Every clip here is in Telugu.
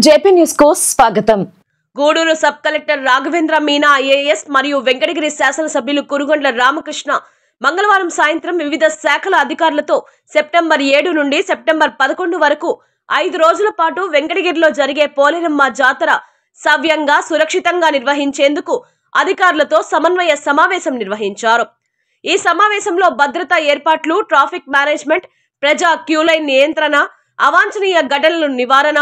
జేపీ న్యూస్ కు స్వాగతం. Gudur sub collector Raghavendra Meena IAS మరియు వెంకటగిరి శాసనసభ్యులు కురుగొండ్ల రామకృష్ణ మంగళవారం సాయంత్రం వివిధ శాఖల అధికారులతో సెప్టెంబర్ 7 నుండి సెప్టెంబర్ 11 వరకు 5 రోజుల పాటు వెంకటగిరిలో జరిగే పోలేరమ్మ జాతర సవ్యంగా సురక్షితంగా నిర్వహించేందుకు అధికారులతో సమన్వయ సమావేశం నిర్వహించారు. ఈ సమావేశంలో భద్రతా ఏర్పాట్లు, ట్రాఫిక్ మేనేజ్మెంట్, ప్రజా క్యూలైన్ నియంత్రణ, అవాంఛనీయ ఘటనల నివారణ,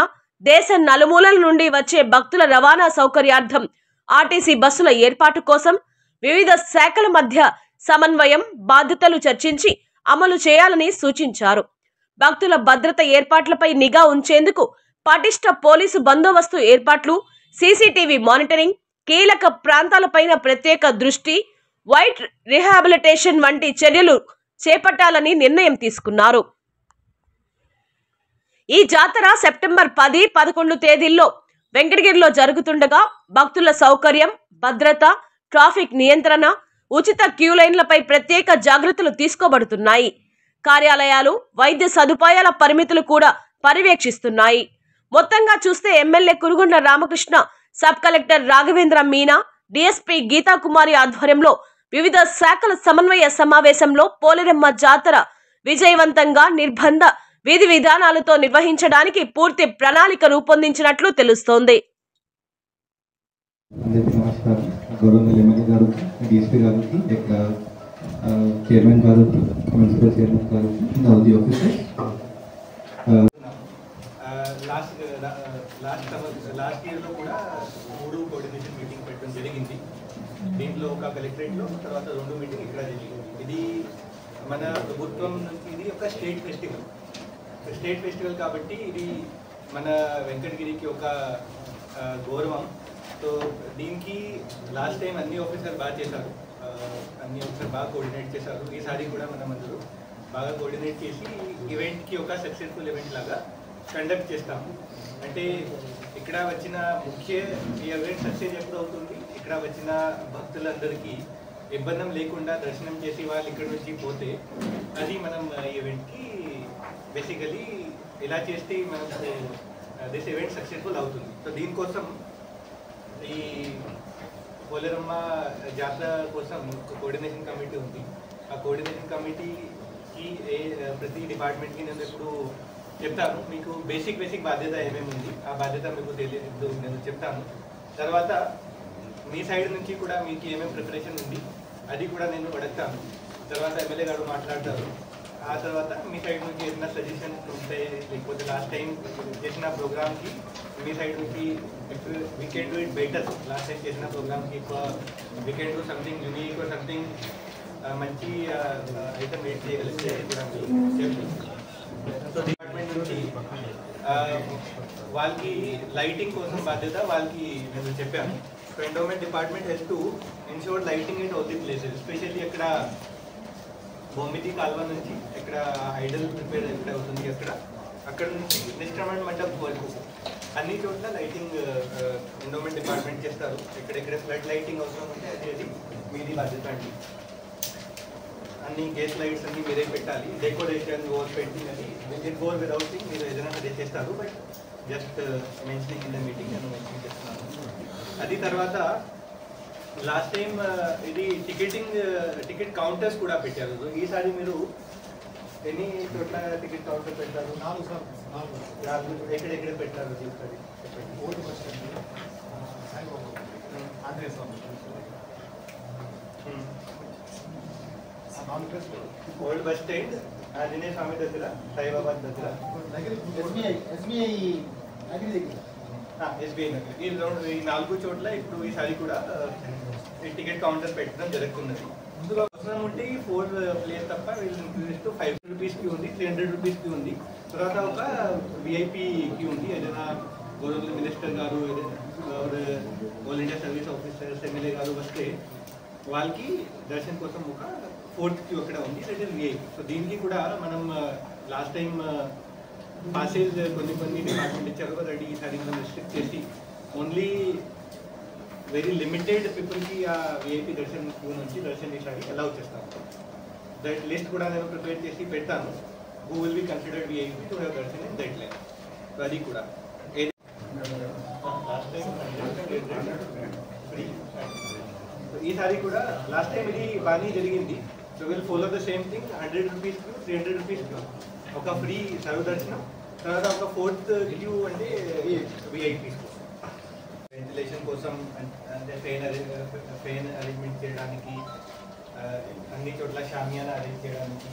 దేశ నలుమూలల నుండి వచ్చే భక్తుల రవాణా సౌకర్యార్థం ఆర్టీసీ బస్సుల ఏర్పాటు కోసం వివిధ శాఖల మధ్య సమన్వయం, బాధ్యతలు చర్చించి అమలు చేయాలని సూచించారు. భక్తుల భద్రత ఏర్పాట్లపై నిఘా ఉంచేందుకు పటిష్ట పోలీసు బందోబస్తు ఏర్పాట్లు, సీసీటీవీ మానిటరింగ్, కీలక ప్రాంతాలపైన ప్రత్యేక దృష్టి, వైట్ రిహాబిలిటేషన్ వంటి చర్యలు చేపట్టాలని నిర్ణయం తీసుకున్నారు. ఈ జాతర సెప్టెంబర్ 10, 11 తేదీల్లో వెంకటగిరిలో జరుగుతుండగా భక్తుల సౌకర్యం, భద్రత, ట్రాఫిక్ నియంత్రణ, ఉచిత క్యూలైన్లపై ప్రత్యేక జాగ్రత్తలు తీసుకోబడుతున్నాయి. కార్యాలయాలు, వైద్య సదుపాయాల పరిమితులు కూడా పర్యవేక్షిస్తున్నాయి. మొత్తంగా చూస్తే MLA Kurugondla Ramakrishna, sub collector Raghavendra Meena, DSP Geetha Kumari ఆధ్వర్యంలో వివిధ శాఖల సమన్వయ సమావేశంలో పోలేరమ్మ జాతర విజయవంతంగా నిర్బంధ విధి విధానాలతో నిర్వహించడానికి పూర్తి ప్రణాళిక రూపొందించినట్లు తెలుస్తోంది. లాస్ట్ ఇయర్లో కూడా 3 కోఆర్డినేషన్ మీటింగ్ పెట్టడం జరిగింది. దీంట్లో ఒక కలెక్టరేట్లో, తర్వాత 2 మీటింగ్ ఇక్కడ జరిగింది. ఇది మన ప్రభుత్వం నుంచి ఇది ఒక స్టేట్ ఫెస్టివల్ కాబట్టి ఇది మన వెంకటగిరికి ఒక గౌరవం. సో దీనికి లాస్ట్ టైం అన్ని ఆఫీసర్ బాగా చేశారు, బాగా కోఆర్డినేట్ చేశారు. ఈసారి కూడా మనం అందరూ బాగా కోఆర్డినేట్ చేసి ఈవెంట్కి ఒక సక్సెస్ఫుల్ ఈవెంట్ లాగా కండక్ట్ చేస్తాము. అంటే ఇక్కడ వచ్చిన ఈ ఈవెంట్ సక్సెస్ ఎప్పుడు అవుతుంది, ఇక్కడ వచ్చిన భక్తులందరికీ ఇబ్బంది లేకుండా దర్శనం చేసి వాళ్ళు ఇక్కడ నుంచి పోతే అది మనం ఈవెంట్కి బేసికలీ ఇలా చేస్తే మనకు దిస్ ఈవెంట్ సక్సెస్ఫుల్ అవుతుంది. సో దీనికోసం ఈ పోలేరమ్మ జాతర కోసం కోఆర్డినేషన్ కమిటీ ఉంది. ఆ కోఆర్డినేషన్ కమిటీకి ప్రతి డిపార్ట్మెంట్కి నేను ఇప్పుడు చెప్తాను. మీకు బేసిక్ బాధ్యత ఏమేమి ఉంది, ఆ బాధ్యత మీకు తెలియదు, నేను చెప్తాను. తర్వాత మీ సైడ్ నుంచి కూడా మీకు ఏమేమి ప్రిపరేషన్ ఉంది అది కూడా నేను అడుగుతాను. తర్వాత ఎమ్మెల్యే గారు మాట్లాడతారు. ఆ తర్వాత మీ సైడ్ నుంచి ఏదైనా సజెషన్ ఉంటాయి, లేకపోతే లాస్ట్ టైం చేసిన ప్రోగ్రామ్కి మీ సైడ్ నుంచి we can do it better. Last time చేసిన ప్రోగ్రామ్కి we can do something unique or something మంచి ఐటమ్ వెయిట్ చేయగలిగితే కూడా సో డిపార్ట్మెంట్ నుంచి వాళ్ళకి లైటింగ్ కోసం బాధ్యత వాళ్ళకి నేను చెప్పాను. So endowment department has to ensure lighting it all the places, especially అక్కడ బొమ్మిది కాల్వ నుంచి ఎక్కడ ఐడల్ ప్రిపేర్ ఎక్కడ అవుతుంది అక్కడ నుంచి నిష్క్రమణ మండపం వరకు అన్ని చోట్ల లైటింగ్ ఎండోమెంట్ డిపార్ట్మెంట్ చేస్తారు. ఎక్కడెక్కడ ఫ్లడ్ లైటింగ్ అవసరం ఉంటే అది మీది బాధ్యత అండి. అన్ని గేట్ లైట్స్ అన్ని మీరే పెట్టాలి. డెకరేషన్, వాల్ పెయింటింగ్ అని విత్ గోర్ వితౌట్ థింగ్ మీరు ఏదైనా సజెస్ట్ చేస్తారు. But just mentioning in the meeting నేను మెన్షన్ చేస్తున్నాను. అది తర్వాత లాస్ట్ టైం ఇది టికెట్ కౌంటర్స్ కూడా పెట్టారు. సో ఈసారి మీరు ఎన్ని చోట్ల టికెట్ కౌంటర్ పెట్టారు? 4 ఎక్కడెక్కడ పెట్టారు చెప్పండి. ఓల్డ్ బస్ స్టాండ్, ఆంజనేయ స్వామి దగ్గర, సాయిబాబాద్ దగ్గర, ఎస్బీఐ దగ్గర, ఈ 4 చోట్ల ఇప్పుడు ఈసారి కూడా టికెట్ కౌంటర్ పెట్టడం జరుగుతున్నది. ఇందులో అవసరం ఉంటే 4 ప్లేస్ తప్ప వీళ్ళు ఇంక్రీజ్ 5 రూపీస్కి ఉంది, 300 రూపీస్కి ఉంది. తర్వాత ఒక విఐపికి ఉంది. ఏదైనా గవర్నమెంట్ మినిస్టర్ గారు, all India service officers, MLA గారు వస్తే వాళ్ళకి దర్శనం కోసం ఒక 4th క్యూ అక్కడ ఉంది, దట్ ఈస్ విఐపి. సో దీనికి కూడా మనం లాస్ట్ టైం పాసేజ్ కొన్ని డిపార్ట్మెంట్ ఇచ్చారు కదండి. ఈసారి మనం రిస్ట్రిక్ట్ చేసి ఓన్లీ వెరీ లిమిటెడ్ పీపుల్కి ఆ విఐపి దర్శనం క్యూ నుంచి దర్శనం ఈసారి అలౌ చేస్తాం. దట్ లిస్ట్ కూడా నేను ప్రిపేర్ చేసి పెడతాను. Who will be considered VIP to have Darshan in that line. So అది కూడా ఈసారి కూడా లాస్ట్ టైం ఇది బాగానే జరిగింది. So will follow the same thing. 100 rupees 300 rupees ఒక ఫ్రీ సర్వదర్శనం, తర్వాత ఒక 4th క్యూ అంటే విఐపీస్ వెంటిలేషన్ కోసం, అంటే ఫెయిన్ అరేంజ్మెంట్ చేయడానికి, అన్ని చోట్ల షామియానా అరేంజ్ చేయడానికి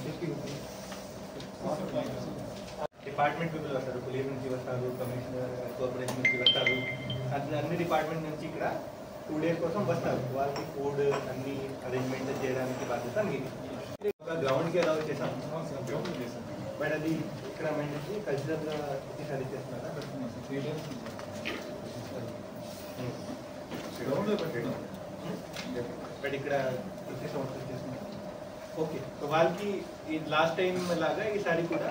డిపార్ట్మెంట్ పీపుల్ వస్తారు. పోలీస్ నుంచి వస్తారు, కమిషనర్ కార్పొరేషన్ నుంచి వస్తారు, అన్ని డిపార్ట్మెంట్ నుంచి ఇక్కడ 2 days కోసం వస్తారు. వాళ్ళకి ఫుడ్ అన్ని అరేంజ్మెంట్ చేయడానికి బాధ్యత మీది. ఒక గ్రౌండ్కి అలౌ చేసాం, బట్ అది ఇక్కడ మంచి కల్చరల్గా ఒకసారి చేస్తున్నారా? బట్ ఇక్కడ చేస్తున్నారు. ఓకే, సో వాళ్ళకి ఈ లాస్ట్ టైం లాగా ఈసారి కూడా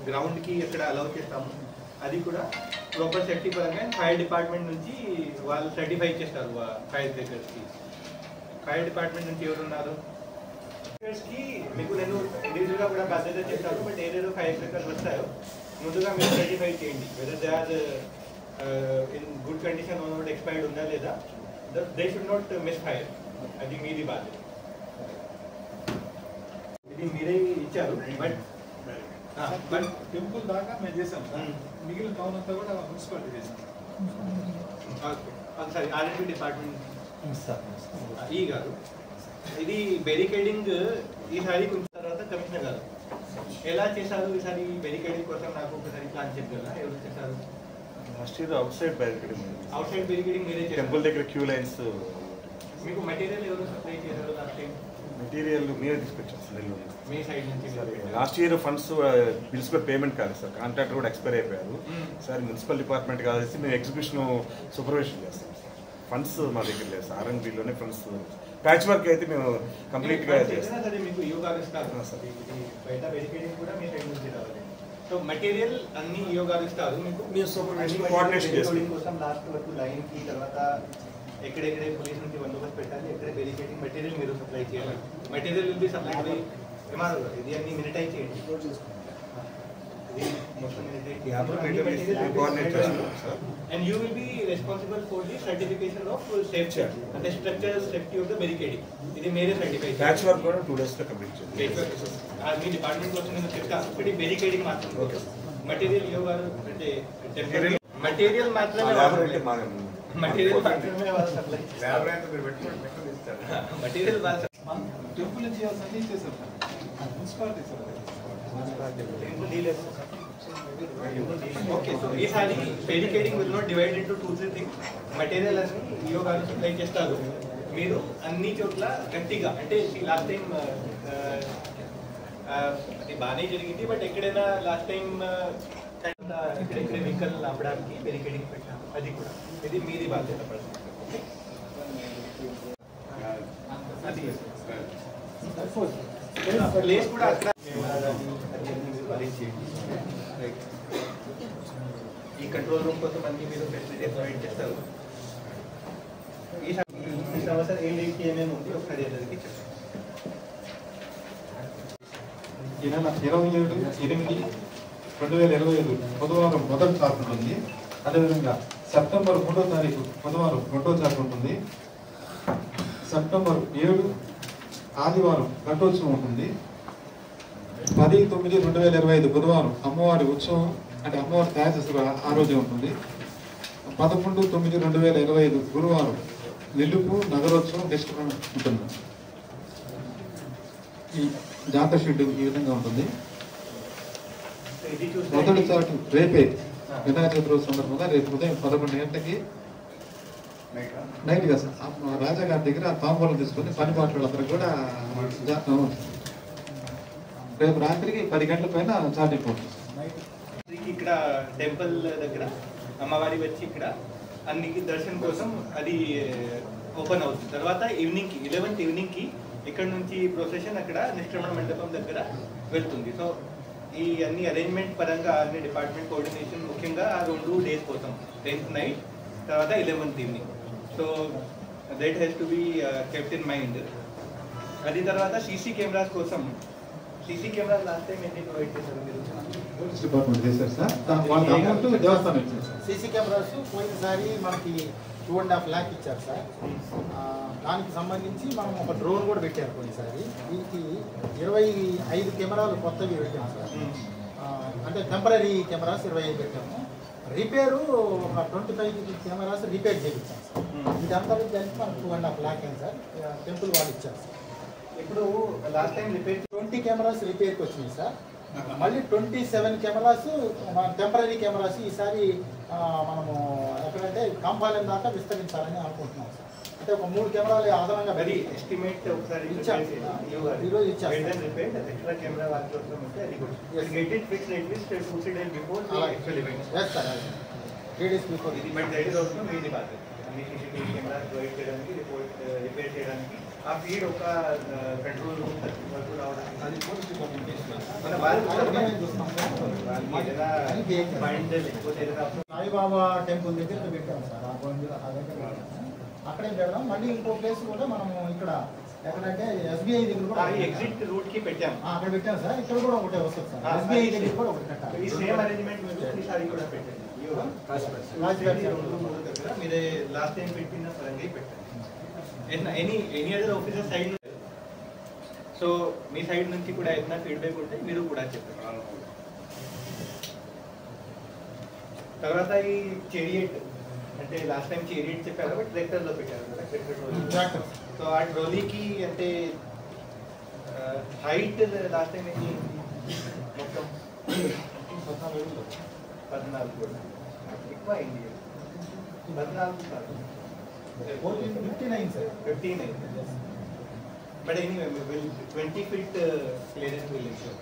గ్రౌండ్కి ఎక్కడ అలౌ చేస్తాము. అది కూడా ప్రాపర్ సేఫ్టీ పరంగా ఫైర్ డిపార్ట్మెంట్ నుంచి వాళ్ళు సర్టిఫై చేస్తారు. ఫైర్ బ్రేకర్స్కి ఫైర్ డిపార్ట్మెంట్ నుంచి ఎవరున్నారు కి మీకు నేను ఇండివిజువల్గా కూడా బాధ్యత చేస్తాను. బట్ ఏదేదో ఫైర్ బ్రేకర్స్ వస్తాయో ముందుగా మీరు సర్టిఫై చేయండి, whether they are in good condition, not expired ఉందా లేదా. They should not misfire. అది మీది బాధ్యత. ఇది మీరే ఇచ్చారు, బట్ టెంపుల్ దాకా మేము చేసాం సార్. మిగిలిన టౌన్ అంతా కూడా మున్సిపాలిటీ చేసాం. ఒకసారి ఆర్ఎండ్బి డిపార్ట్మెంట్ ఈ గారు, ఇది బెరికేడింగ్ ఈసారి కొంచెం తర్వాత కమిషనర్ గారు ఎలా చేశారు ఈసారి బెరికేడింగ్ కోసం నాకు ఒకసారి ప్లాన్ చెప్పారా? ఎవరు చేశారు? Last year outside barricading, outside barricading మీరే చేశారు. టెంపుల్ దగ్గర క్యూ లైన్స్. మీకు మెటీరియల్ ఎవరు సప్లై చేశారు లాస్ట్ టైం? మెటీరియల్ మీరే తీసుకొచ్చారు సార్. మీ సైడ్ నుంచి లాస్ట్ ఇయర్ ఫండ్స్ బిల్స్ కూడా పేమెంట్ కాలేదు సార్. కాంట్రాక్టర్ కూడా ఎక్స్పైర్ అయిపోయారు సార్. మున్సిపల్ డిపార్ట్మెంట్ కావాల్సి మేము ఎగ్జిబిషన్ సూపర్విజన్ చేస్తాం సార్. ఫండ్స్ మా దగ్గర లేదు సార్. ఆర్ఎన్బిలోనే ఫండ్స్ ప్యాచ్ వర్క్ అయితే మేము కంప్లీట్గా చేస్తాం. మీకు యోగాలు ఇస్తారు సార్. బయట బెరికేడింగ్ కూడా మీ సైడ్ నుంచి రావాలి. సో మెటీరియల్ అన్ని యోగాలు ఇస్తారు మీకు. మీరు సూపర్విజన్ కోఆర్డినేషన్ చేస్తాం కోసం లాస్ట్ వరకు లైన్కి, తర్వాత ఎక్కడెక్కడే పోలీస్ నుంచి బందోబస్తు పెట్టాలి, ఎక్కడ బెరికేడింగ్ మెటీరియల్ మీరు సప్లై చేయాలి. Material will be supply by ఏమారు. ఇది అన్ని మినిటైజ్ చేయండి. ఇది మొత్తం and you will be responsible for the certification of safety, అంటే structure safety of the barricading. ఇది మీరే సర్టిఫై. ప్యాచ్ వర్క్ కూడా 2 days లో కంప్లీట్ చేయాలి. మీ డిపార్ట్మెంట్ కోసం నేను చెప్తాను. ఒకటి బెరికేడింగ్ మాత్రం, మెటీరియల్ యోగాలు అంటే మెటీరియల్ మాత్రమే మెటీరియల్ మెటీరియల్ టెంపుల్ నుంచి అన్నీ చేసాం sir. Municipality sir. Okay, so ఈసారి barricading will not divide into 2-3 things. Material అన్ని యోగాలు సప్లై చేస్తారు. మీరు అన్ని చోట్ల గట్టిగా, అంటే లాస్ట్ టైం అది బాగానే జరిగింది, బట్ ఎక్కడైనా లాస్ట్ టైం ఎక్కడెక్కడ వెహికల్ ఆపడానికి బెరికేడింగ్ పెట్టాము. అది కూడా ఇది మీది బాధ్యత పడుతుంది. అది ప్లేస్ కూడా అక్కడ ఈ కంట్రోల్ రూమ్ కోసం అన్ని మీరు ఫెసిలిటీస్ ప్రొవైడ్ చేస్తారు. ఈ సంవత్సరం ఏం లీడ్కి ఏమేమి ఉంది ఒకసారి అందరికీ చెప్పండి. ఈ నెల 27/8/2025 బుధవారం మొదటి చార్ట్ ఉంటుంది. అదేవిధంగా సెప్టెంబర్ 3వ తారీఖు బుధవారం 2వ చార్ట్ ఉంటుంది. సెప్టెంబర్ 7 ఆదివారం ఘటోత్సవం ఉంటుంది. 10/9/2025 బుధవారం అమ్మవారి ఉత్సవం, అంటే అమ్మవారి తయారు చేసే ఆ రోజే ఉంటుంది. 11/9/2025 గురువారం నిలుపు నగరోత్సవం నెక్స్ట్ ఉంటుంది. ఈ జాతర షెడ్యూల్ ఈ విధంగా ఉంటుంది. మొదటి చాటు రేపే వినాయక చవితి రోజు సందర్భంగా రేపు ఉదయం 11 గంటలకి నైట్ గా రాజా గారి దగ్గర తాంబూలం తీసుకొని పని పాటలందరూ కూడా రేపు రాత్రికి 10 గంటల పైన చాటింగ్ పోతుంది. ఇక్కడ టెంపుల్ దగ్గర అమ్మవారి వచ్చి ఇక్కడ అన్ని దర్శనం కోసం అది ఓపెన్ అవుతుంది. తర్వాత ఈవినింగ్కి 11th ఈవినింగ్కి ఇక్కడ నుంచి ప్రొసెషన్ అక్కడ నిష్క్రమణ మండపం దగ్గర వెళ్తుంది. సో ఈ అన్ని అరేంజ్మెంట్ పరంగా అన్ని డిపార్ట్మెంట్ కోఆర్డినేషన్ ముఖ్యంగా ఆ 2 days కోసం, 10th నైట్ తర్వాత 11th evening. So that has to be kept in mind. అది తర్వాత సీసీ కెమెరాస్ కోసం, సీసీ కెమెరాస్ లాస్ట్ టైం ఎన్ని ప్రొవైడ్ చేశారు మీరు? పోలీస్ డిపార్ట్మెంట్ చేశారు సార్. వాళ్ళ అమౌంట్ దేవస్థానం ఇచ్చారు సార్. సీసీ కెమెరాస్ పోయినసారి మనకి 2.5 lakh ఇచ్చారు సార్. దానికి సంబంధించి మనం ఒక డ్రోన్ కూడా పెట్టారు కొన్నిసారి. దీనికి 25 కెమెరాలు కొత్తవి పెట్టాము సార్. అంటే టెంపరీ కెమెరాస్ 25 పెట్టాము. రిపేరు ఒక 25 కెమెరాస్ రిపేర్ చేయించాం సార్. ఇదంతా కలిసి మనకు 2.5 lakh అయింది సార్. టెంపుల్ వాళ్ళు ఇచ్చారు సార్. ఇప్పుడు లాస్ట్ టైం రిపేర్ 20 కెమెరాస్ రిపేర్కి వచ్చినాయి సార్. మళ్ళీ 27 కెమెరాస్ టెంపరీ కెమెరాస్ ఈసారి మనము ఎక్కడంటే కాంపాలెం దాకా విస్తరించాలని అనుకుంటున్నాం సార్. అంటే ఒక 3 కెమెరాలు అదనంగా మరి ఎస్టిమేట్ ఒకసారి ఈరోజు ఇచ్చారు. ఎక్స్ట్రా కెమెరా వాళ్ళ కోసం ఉంటే అది కూడా get it fix at least 2-3 days before actual event. Yes sir, 3 days before. ఇది బట్ దట్ ఇస్ ఆల్సో మీది బాధ్యత. అన్ని సీసీటీవీ కెమెరాస్ ప్రొవైడ్ చేయడానికి, రిపేర్ చేయడానికి ఆ ఫీడ్ ఒక కంట్రోల్ రూమ్ వరకు రావడానికి అది మన మైండ్ లేకపోతే ఏదైనా సాయిబాబా టెంపుల్ దగ్గర పెట్టాము సార్. అక్కడే పెడదాం. మళ్ళీ ఇంకో ప్లేస్ కూడా మనము ఇక్కడ ఎక్కడంటే SBI దగ్గర కూడా ఎగ్జిట్ రూట్ కి పెట్టాము. అక్కడ పెట్టాము సార్. ఇక్కడ కూడా ఒకటే వస్తుంది సార్. SBI దగ్గర కూడా ఒకటి పెట్టాలి. ఈ సేమ్ అరేంజ్మెంట్ ఈసారి కూడా పెట్టండి. మీరే లాస్ట్ టైం పెట్టిన పరంగా పెట్టండి. Any other officer side so మీ సైడ్ నుంచి కూడా ఏదైనా ఫీడ్బ్యాక్ ఉంటే మీరు కూడా చెప్పండి. తర్వాత ఈ చేరియట్ అంటే లాస్ట్ టైం చేరియట్ చెప్పారు బట్ ట్రాక్టర్లో పెట్టారు కదా, ట్రాక్టర్. సో ఆ ట్రోలీకి అంటే హైట్ లాస్ట్ టైం ఏంటి మొత్తం 14 కూడా ఎక్కువ అయింది. 14 కాదు 59 sir. 59. But anyway, 20 feet clearance will ensure.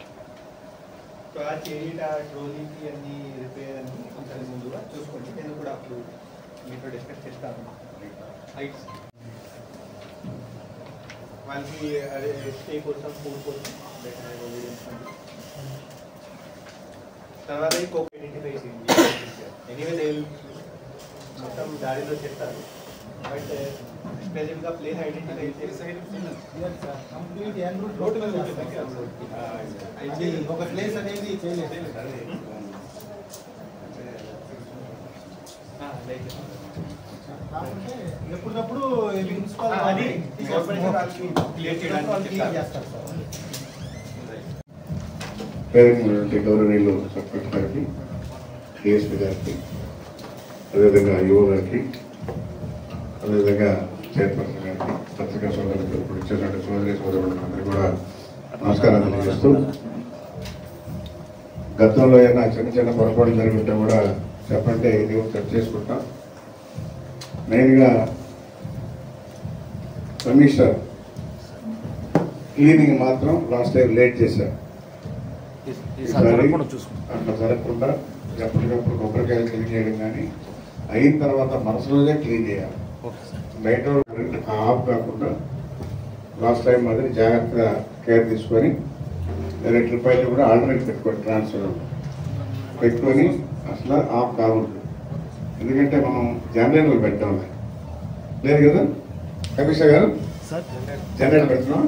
So ఆ చేరిట ట్రోలీకి అన్ని రిపేర్ అన్ని కొంచెం ముందుగా చూసుకోండి. నేను కూడా అప్పుడు మీతో డిస్కస్ చేస్తాను. హైట్స్ వాళ్ళకి స్టే కోసం ఫుడ్ కోసం తర్వాత ఐడెంటిఫై చేయండి. ఎనీవే దే మొత్తం దారిలో చేస్తారు బట్ స్పెసిఫిక్ గా ప్లేస్ ఐడెంటిఫై చేసి కంప్లీట్ ఎండ్ రోడ్ మీద అది ఒక ప్లేస్ అనేది చేయలేదు. కాకుంటే ఎప్పుడప్పుడు మున్సిపల్ అది క్లియర్ చేయడానికి చేస్తారు సార్. గౌరవనీయులు సర్పంచ్ గారికి, డిఎస్పీ గారికి, అదేవిధంగా యువ గారికి, అదేవిధంగా చైర్పర్సన్ గారికి, పత్రికా సోదరులకు, ఇప్పుడు ఇచ్చేటువంటి సోదరి సోదరులకు అందరికీ కూడా నమస్కారాలు తెలియజేస్తూ, గతంలో ఏదైనా చిన్న చిన్న పొరపాట్లు జరుగుంటే కూడా చెప్పంటే ఇది చర్చ చేసుకుంటాం. మెయిన్గా కమిషనర్ క్లీనింగ్ మాత్రం లాస్ట్ టైం లేట్ చేశారు. అట్లా జరగకుండా ఎప్పటికప్పుడు కొబ్బరికాయలు క్లీన్ చేయడం కానీ అయిన తర్వాత మరుసటి రోజే క్లీన్ చేయాలి. బయట ఆఫ్ కాకుండా లాస్ట్ టైం మాదిరి జాగ్రత్తగా కేర్ తీసుకొని 2 రూపాయలు కూడా ఆల్టర్నేట్ పెట్టుకోండి, ట్రాన్స్ఫర్ పెట్టుకొని అసలు ఆఫ్ కావద్దు. ఎందుకంటే మనం జనరేటర్లు పెట్టాం లేదు కదా కమిషనర్ గారు, జనరేటర్ పెడుతున్నాం,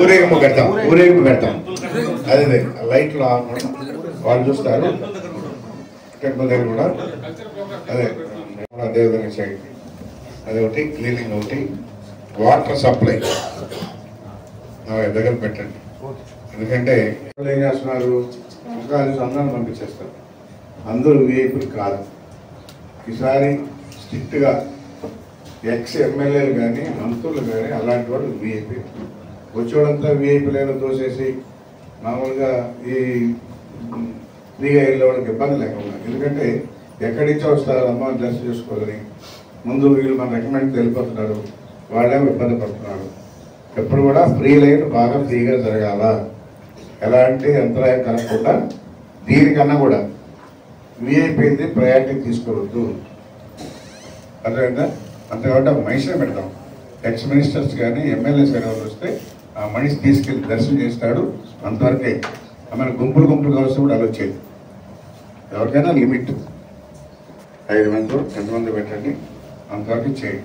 ఊరేగింపు పెడతాం. అదే లైట్లు ఆన్ వాళ్ళు చూస్తారు. టెంపుల్ దగ్గర కూడా అదేవిధంగా చేయండి. అది ఒకటి, క్లీనింగ్ ఒకటి, వాటర్ సప్లై దగ్గర పెట్టండి. ఎందుకంటే ఏం చేస్తున్నారు, ఇంకా అందరం పంపించేస్తారు. అందరూ విఐపీలు కాదు. ఈసారి స్ట్రిక్ట్గా ఎక్స్ ఎమ్మెల్యేలు కానీ మంత్రులు కానీ అలాంటి వాళ్ళు విఐపీ, వచ్చేవాడంతా విఐపీలను తోసేసి మామూలుగా ఈ ఫ్రీగా వెళ్ళే వాళ్ళకి ఇబ్బంది లేకుండా. ఎందుకంటే ఎక్కడి నుంచో వస్తారు అమ్మని దర్శనం చేసుకోవాలని, ముందు వీళ్ళు మన రికమెండ్ వెళ్ళిపోతున్నారు, వాళ్ళేమో ఇబ్బంది పడుతున్నారు. ఎప్పుడు కూడా ఫ్రీ లైన్ బాగా ఫ్రీగా జరగాల, ఎలాంటి అంతరాయం కలగకుండా. దీనికన్నా కూడా విఐపీది ప్రయారిటీ తీసుకోవద్దు, అర్థమైందా? అంతేకాకుండా ఒక మనిషిని పెడతాం. ఎక్స్ మినిస్టర్స్ కానీ ఎమ్మెల్యేస్ కానీ ఎవరు వస్తే ఆ మనిషి తీసుకెళ్ళి దర్శనం చేస్తాడు. అంతవరకే. ఆమెను గుంపులుగా వస్తే కూడా అలా వచ్చేది. ఎవరికైనా లిమిట్ 5 మంది 10 మంది పెట్టండి, అంతవరకు చేయండి.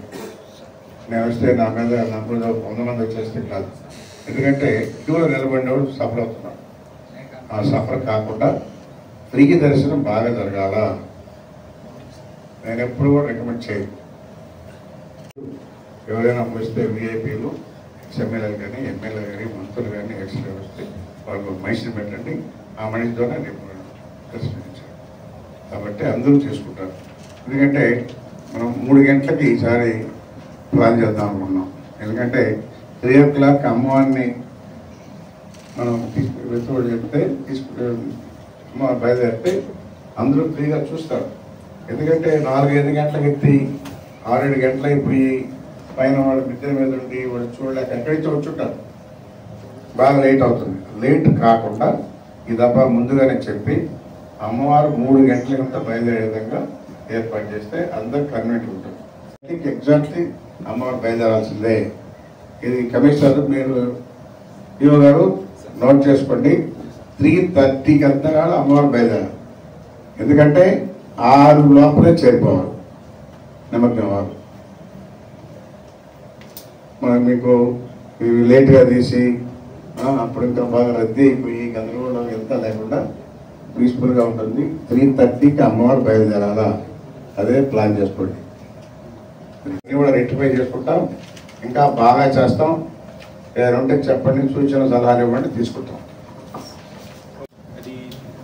నేను వస్తే నా మీద 100 మంది వచ్చేస్తే కాదు. ఎందుకంటే క్యూలో నిలబడినప్పుడు సఫర్ అవుతున్నాడు. ఆ సఫర్ కాకుండా ఫ్రీ దర్శనం బాగా జరగాల. నేను ఎప్పుడు కూడా రికమెండ్ చేయను. ఎవరైనా వస్తే విఐపీలు ఎమ్మెల్యేలు కానీ ఎమ్మెల్యే కానీ మంత్రులు కానీ ఎక్స్ట్రా వస్తే వాళ్ళు మనిషిని పెట్టండి, ఆ మనిషితోనే రేపు దర్శనించారు. కాబట్టి అందరూ చేసుకుంటారు. ఎందుకంటే మనం 3 గంటలకి ఈసారి ప్లాన్ చేద్దాం అనుకున్నాం. ఎందుకంటే 3 o'clock అమ్మవారిని మనం వెతుడు చెప్తే అమ్మవారు బయలుదేరితే అందరూ ఫ్రీగా చూస్తారు. ఎందుకంటే 4-5 గంటలకు ఎత్తి 6-7 గంటలు అయిపోయి పైన వాళ్ళు మిద్దె మీద ఉండి వాళ్ళు చూడలేక ఎక్కడికి వచ్చుంటారు, బాగా లేట్ అవుతుంది. లేట్ కాకుండా ఈ దఫా ముందుగానే చెప్పి అమ్మవారు 3 గంటలకంతా బయలుదేరే విధంగా ఏర్పాటు చేస్తే అందరు కన్వీనెంట్ ఉంటుంది. ఎగ్జాక్ట్లీ అమ్మవారు బయలుదేరాల్సిందే. ఇది కమిషనర్ మీరు ఈవో గారు నోట్ చేసుకోండి. 3:30కి అంతా కాదు అమ్మవారు బయలుదేరాలి. ఎందుకంటే 6 లోపలే చేరిపోవాలి నిమగ్నం వారు. మనం మీకు లేట్గా తీసి అప్పుడు ఇంకా బాగా రద్దీ అయిపోయి గందరగోళం ఎంత లేకుండా పీస్ఫుల్గా ఉంటుంది. 3:30కి అమ్మవారు బయలుదేరాలా, అదే ప్లాన్ చేసుకోండి. ఇది కూడా రెక్టిఫై చేసుకుంటాం, ఇంకా బాగా చేస్తాం. ఏదైనా ఉంటే చెప్పండి, సూచన సలహాలు ఇవ్వండి, తీసుకుంటాం. అది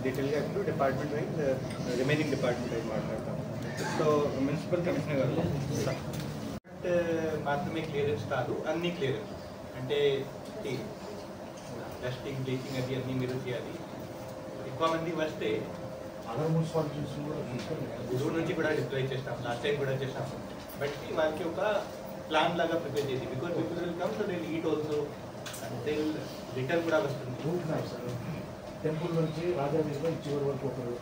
డీటెయిల్గా ఇప్పుడు department wise remaining department wise మాట్లాడతాం. సో మున్సిపల్ కమిషనర్ గారు మాత్రమే క్లియరెన్స్ కాదు, అన్ని క్లియరెన్స్ అంటే డస్టింగ్ బ్లీచింగ్ అది అన్నీ మీరు చేయాలి. ఎక్కువ మంది వస్తే గురువు నుంచి కూడా డిప్లాయ్ చేస్తాం, లాస్ట్ టైం కూడా చేస్తాము. బట్ వాళ్ళకి ఒక ప్లాన్ లాగా ప్రిపేర్ చేసి, because people will come so they eat also అంటే రిటర్న్ కూడా వస్తుంది. టెంపుల్ నుంచి రాజానీలో చివరి వరకు ఒకరు.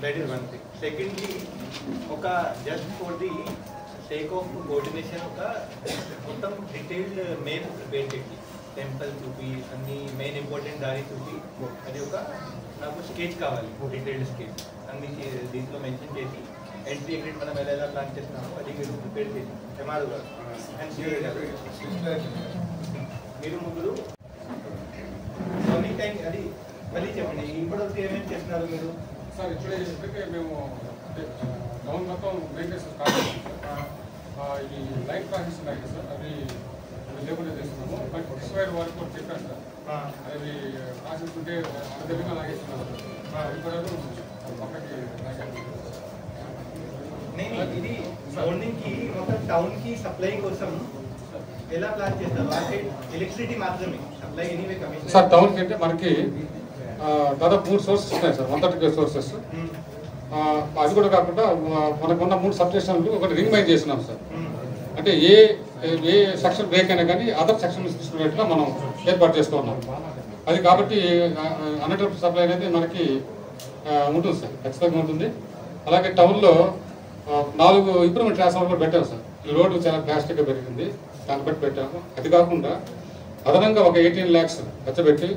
That is one thing. Secondly ఒక just for the sake of coordination ఒక మొత్తం డీటెయిల్డ్ మెయిన్ ప్రిపేర్ చేసి టెంపుల్ చూపి అన్ని మెయిన్ ఇంపార్టెంట్ దారి చూపి అది ఒక నాకు స్కెచ్ కావాలి, డీటెయిల్డ్ స్కెచ్ అన్ని దీంట్లో మెన్షన్ చేసి ఎంట్రీ ఎగ్జిట్ మనం ఎలా ప్లాన్ చేస్తున్నామో అది మీరు ప్రిపేర్ చేసి ఎంఆర్ఓ గారు అండ్ సిఏ గారు మీరు ముగ్గురు ఎనీ టైం అది మళ్ళీ చెప్పండి. ఇప్పటివరకు ఏమేమి చేస్తున్నారు మీరు? సార్ ఇప్పుడే ఇప్పటికే మేము టౌన్ మొత్తం మెయింటెనెన్స్ స్టార్ట్ చేస్తాం. ఈ లైట్ ప్రాసెస్ ఉన్నాయి సార్, అవి లేకుండా చేస్తున్నాము. బట్ డిస్వైర్ వరకు కూడా చెప్పాను సార్, అవి ప్రాసెస్ ఉంటే అర్థంగా లాగేస్తున్నారు. పక్కకి నేను ఇది మార్నింగ్ కి మొత్తం టౌన్ కి సప్లై కోసం ఎలా ప్లాన్ చేస్తారు? అంటే ఎలక్ట్రిసిటీ మాత్రమే సప్లై ఎనీవే కమిషన్ సార్ టౌన్కి అంటే మనకి దాదాపు 3 సోర్సెస్ ఉన్నాయి సార్, 135 సోర్సెస్. అది కూడా కాకుండా మనకున్న 3 సబ్ స్టేషన్లు ఒకటి రింగ్ మైన్ చేస్తున్నాం సార్. అంటే ఏ సెక్షన్ బ్రేక్ అయినా కానీ అదర్ సెక్షన్ తీసుకునేట్టుగా మనం ఏర్పాటు చేస్తూ ఉన్నాం. అది కాబట్టి అన్ఇంటరప్టెడ్ సప్లై అనేది మనకి ఉంటుంది సార్, ఖచ్చితంగా ఉంటుంది. అలాగే టౌన్లో 4 ఇంప్రూవ్మెంట్ ట్రాన్స్ఫార్మర్ కూడా పెట్టాము సార్. లోడ్ చాలా డ్రాస్టిక్గా పెరిగింది, దాన్ని బట్టి పెట్టాము. అది కాకుండా అదనంగా ఒక 18 lakhs ఖర్చుపెట్టి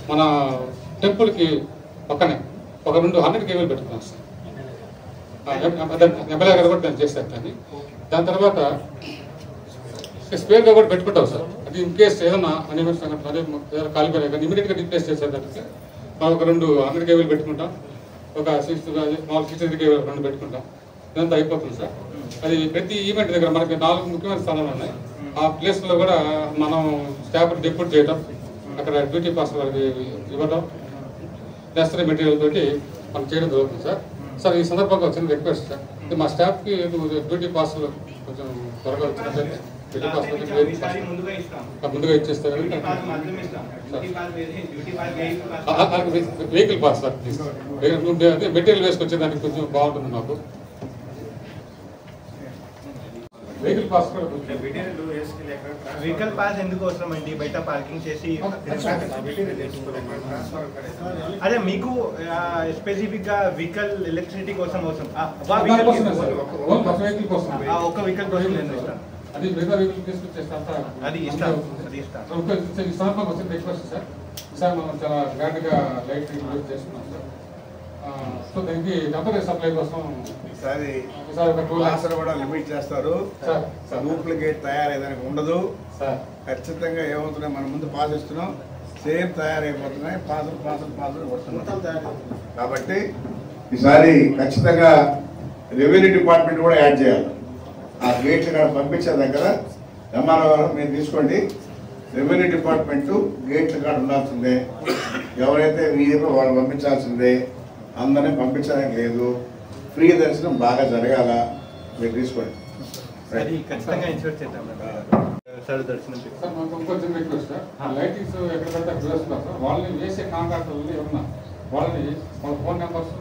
మన టెంపుల్కి పక్కనే ఒక 200 కేబుల్ పెట్టుకున్నాం సార్. ఎమ్మెల్యే గారు కూడా దాన్ని చేస్తారు. దాని తర్వాత స్పేర్గా కూడా పెట్టుకుంటాం సార్. అది ఇన్ కేస్ ఏదైనా అనిమల్ సంఘటన అదే ఏదైనా కాలిపోయినా కానీ ఇమీడియట్గా రీప్లేస్ చేసేదానికి మనం ఒక 200 కేబుల్ పెట్టుకుంటాం, ఒక 63 కేబుల్ 2 పెట్టుకుంటాం. ఇదంతా అయిపోతుంది సార్. అది ప్రతి ఈవెంట్ దగ్గర మనకి 4 ముఖ్యమైన స్థానాలు ఉన్నాయి. ఆ ప్లేస్లో కూడా మనం స్టాఫ్ డిప్యూట్ చేయడం, అక్కడ డ్యూటీ పాస్ వాళ్ళకి ఇవ్వడం, నెసరీ మెటీరియల్ తోటి మనం చేయడం జరుగుతుంది సార్. సార్ ఈ సందర్భంగా వచ్చిన రిక్వెస్ట్ సార్, మా స్టాఫ్కి డ్యూటీ పాస్లు కొంచెం త్వరగా వచ్చినట్లయితే డ్యూటీ పాస్ ముందుగా ఇచ్చేస్తారు. Vehicle pass sir please. Material వేసుకొచ్చేదానికి కొంచెం బాగుంటుంది మాకు. వెహికల్ పాస్ ఎందుకు అవసరం అండి? బయట పార్కింగ్ చేసి అదే మీకు స్పెసిఫిక్ గా వెహికల్ ఎలక్ట్రిసిటీ కోసం అవసరం. ఒక వెహికల్ కోసం అది మిగతా వెహికల్ తీసుకొచ్చేస్తాం. అది ఇస్తాం. ఈ సందర్భంగా వచ్చిన రిక్వెస్ట్ సార్, సార్ మనం చాలా గ్రాండ్గా లైట్ యూజ్ చేస్తున్నాం సార్. సో దీనికి టెంపరీ సప్లై కోసం ఈసారి కూడా లిమిట్ చేస్తారు. డూప్లికేట్ తయారయ్యేదానికి ఉండదు సార్. ఖచ్చితంగా ఏమవుతున్నాయి, మన ముందు పాస్ ఇస్తున్నాం, సేమ్ తయారైపోతున్నాయి, పాసులు వస్తున్నాయి. కాబట్టి ఈసారి ఖచ్చితంగా రెవెన్యూ డిపార్ట్మెంట్ కూడా యాడ్ చేయాలి. ఆ గేట్లు ఇక్కడ పంపించే దగ్గర ఎంఆర్ఓ మీరు తీసుకోండి. రెవెన్యూ డిపార్ట్మెంట్ గేట్లు కాడ ఉండాల్సిందే. ఎవరైతే మీరు వాళ్ళు పంపించాల్సిందే. అందరినీ పంపించడానికి లేదు. ఫ్రీ దర్శనం బాగా జరగాల మీరు తీసుకోండి. అది ఖచ్చితంగా ఇన్షూర్ చేద్దాం సార్. దర్శనం సార్ మాకు ఇంకొంచెం రిక్వెస్ట్ సార్, లైటింగ్స్ ఎక్కడ పడితే అక్కడ వేస్తున్నారు సార్. వాళ్ళని వేసే కాంట్రాక్టర్లు ఏమన్నా వాళ్ళని వాళ్ళ ఫోన్ నెంబర్స్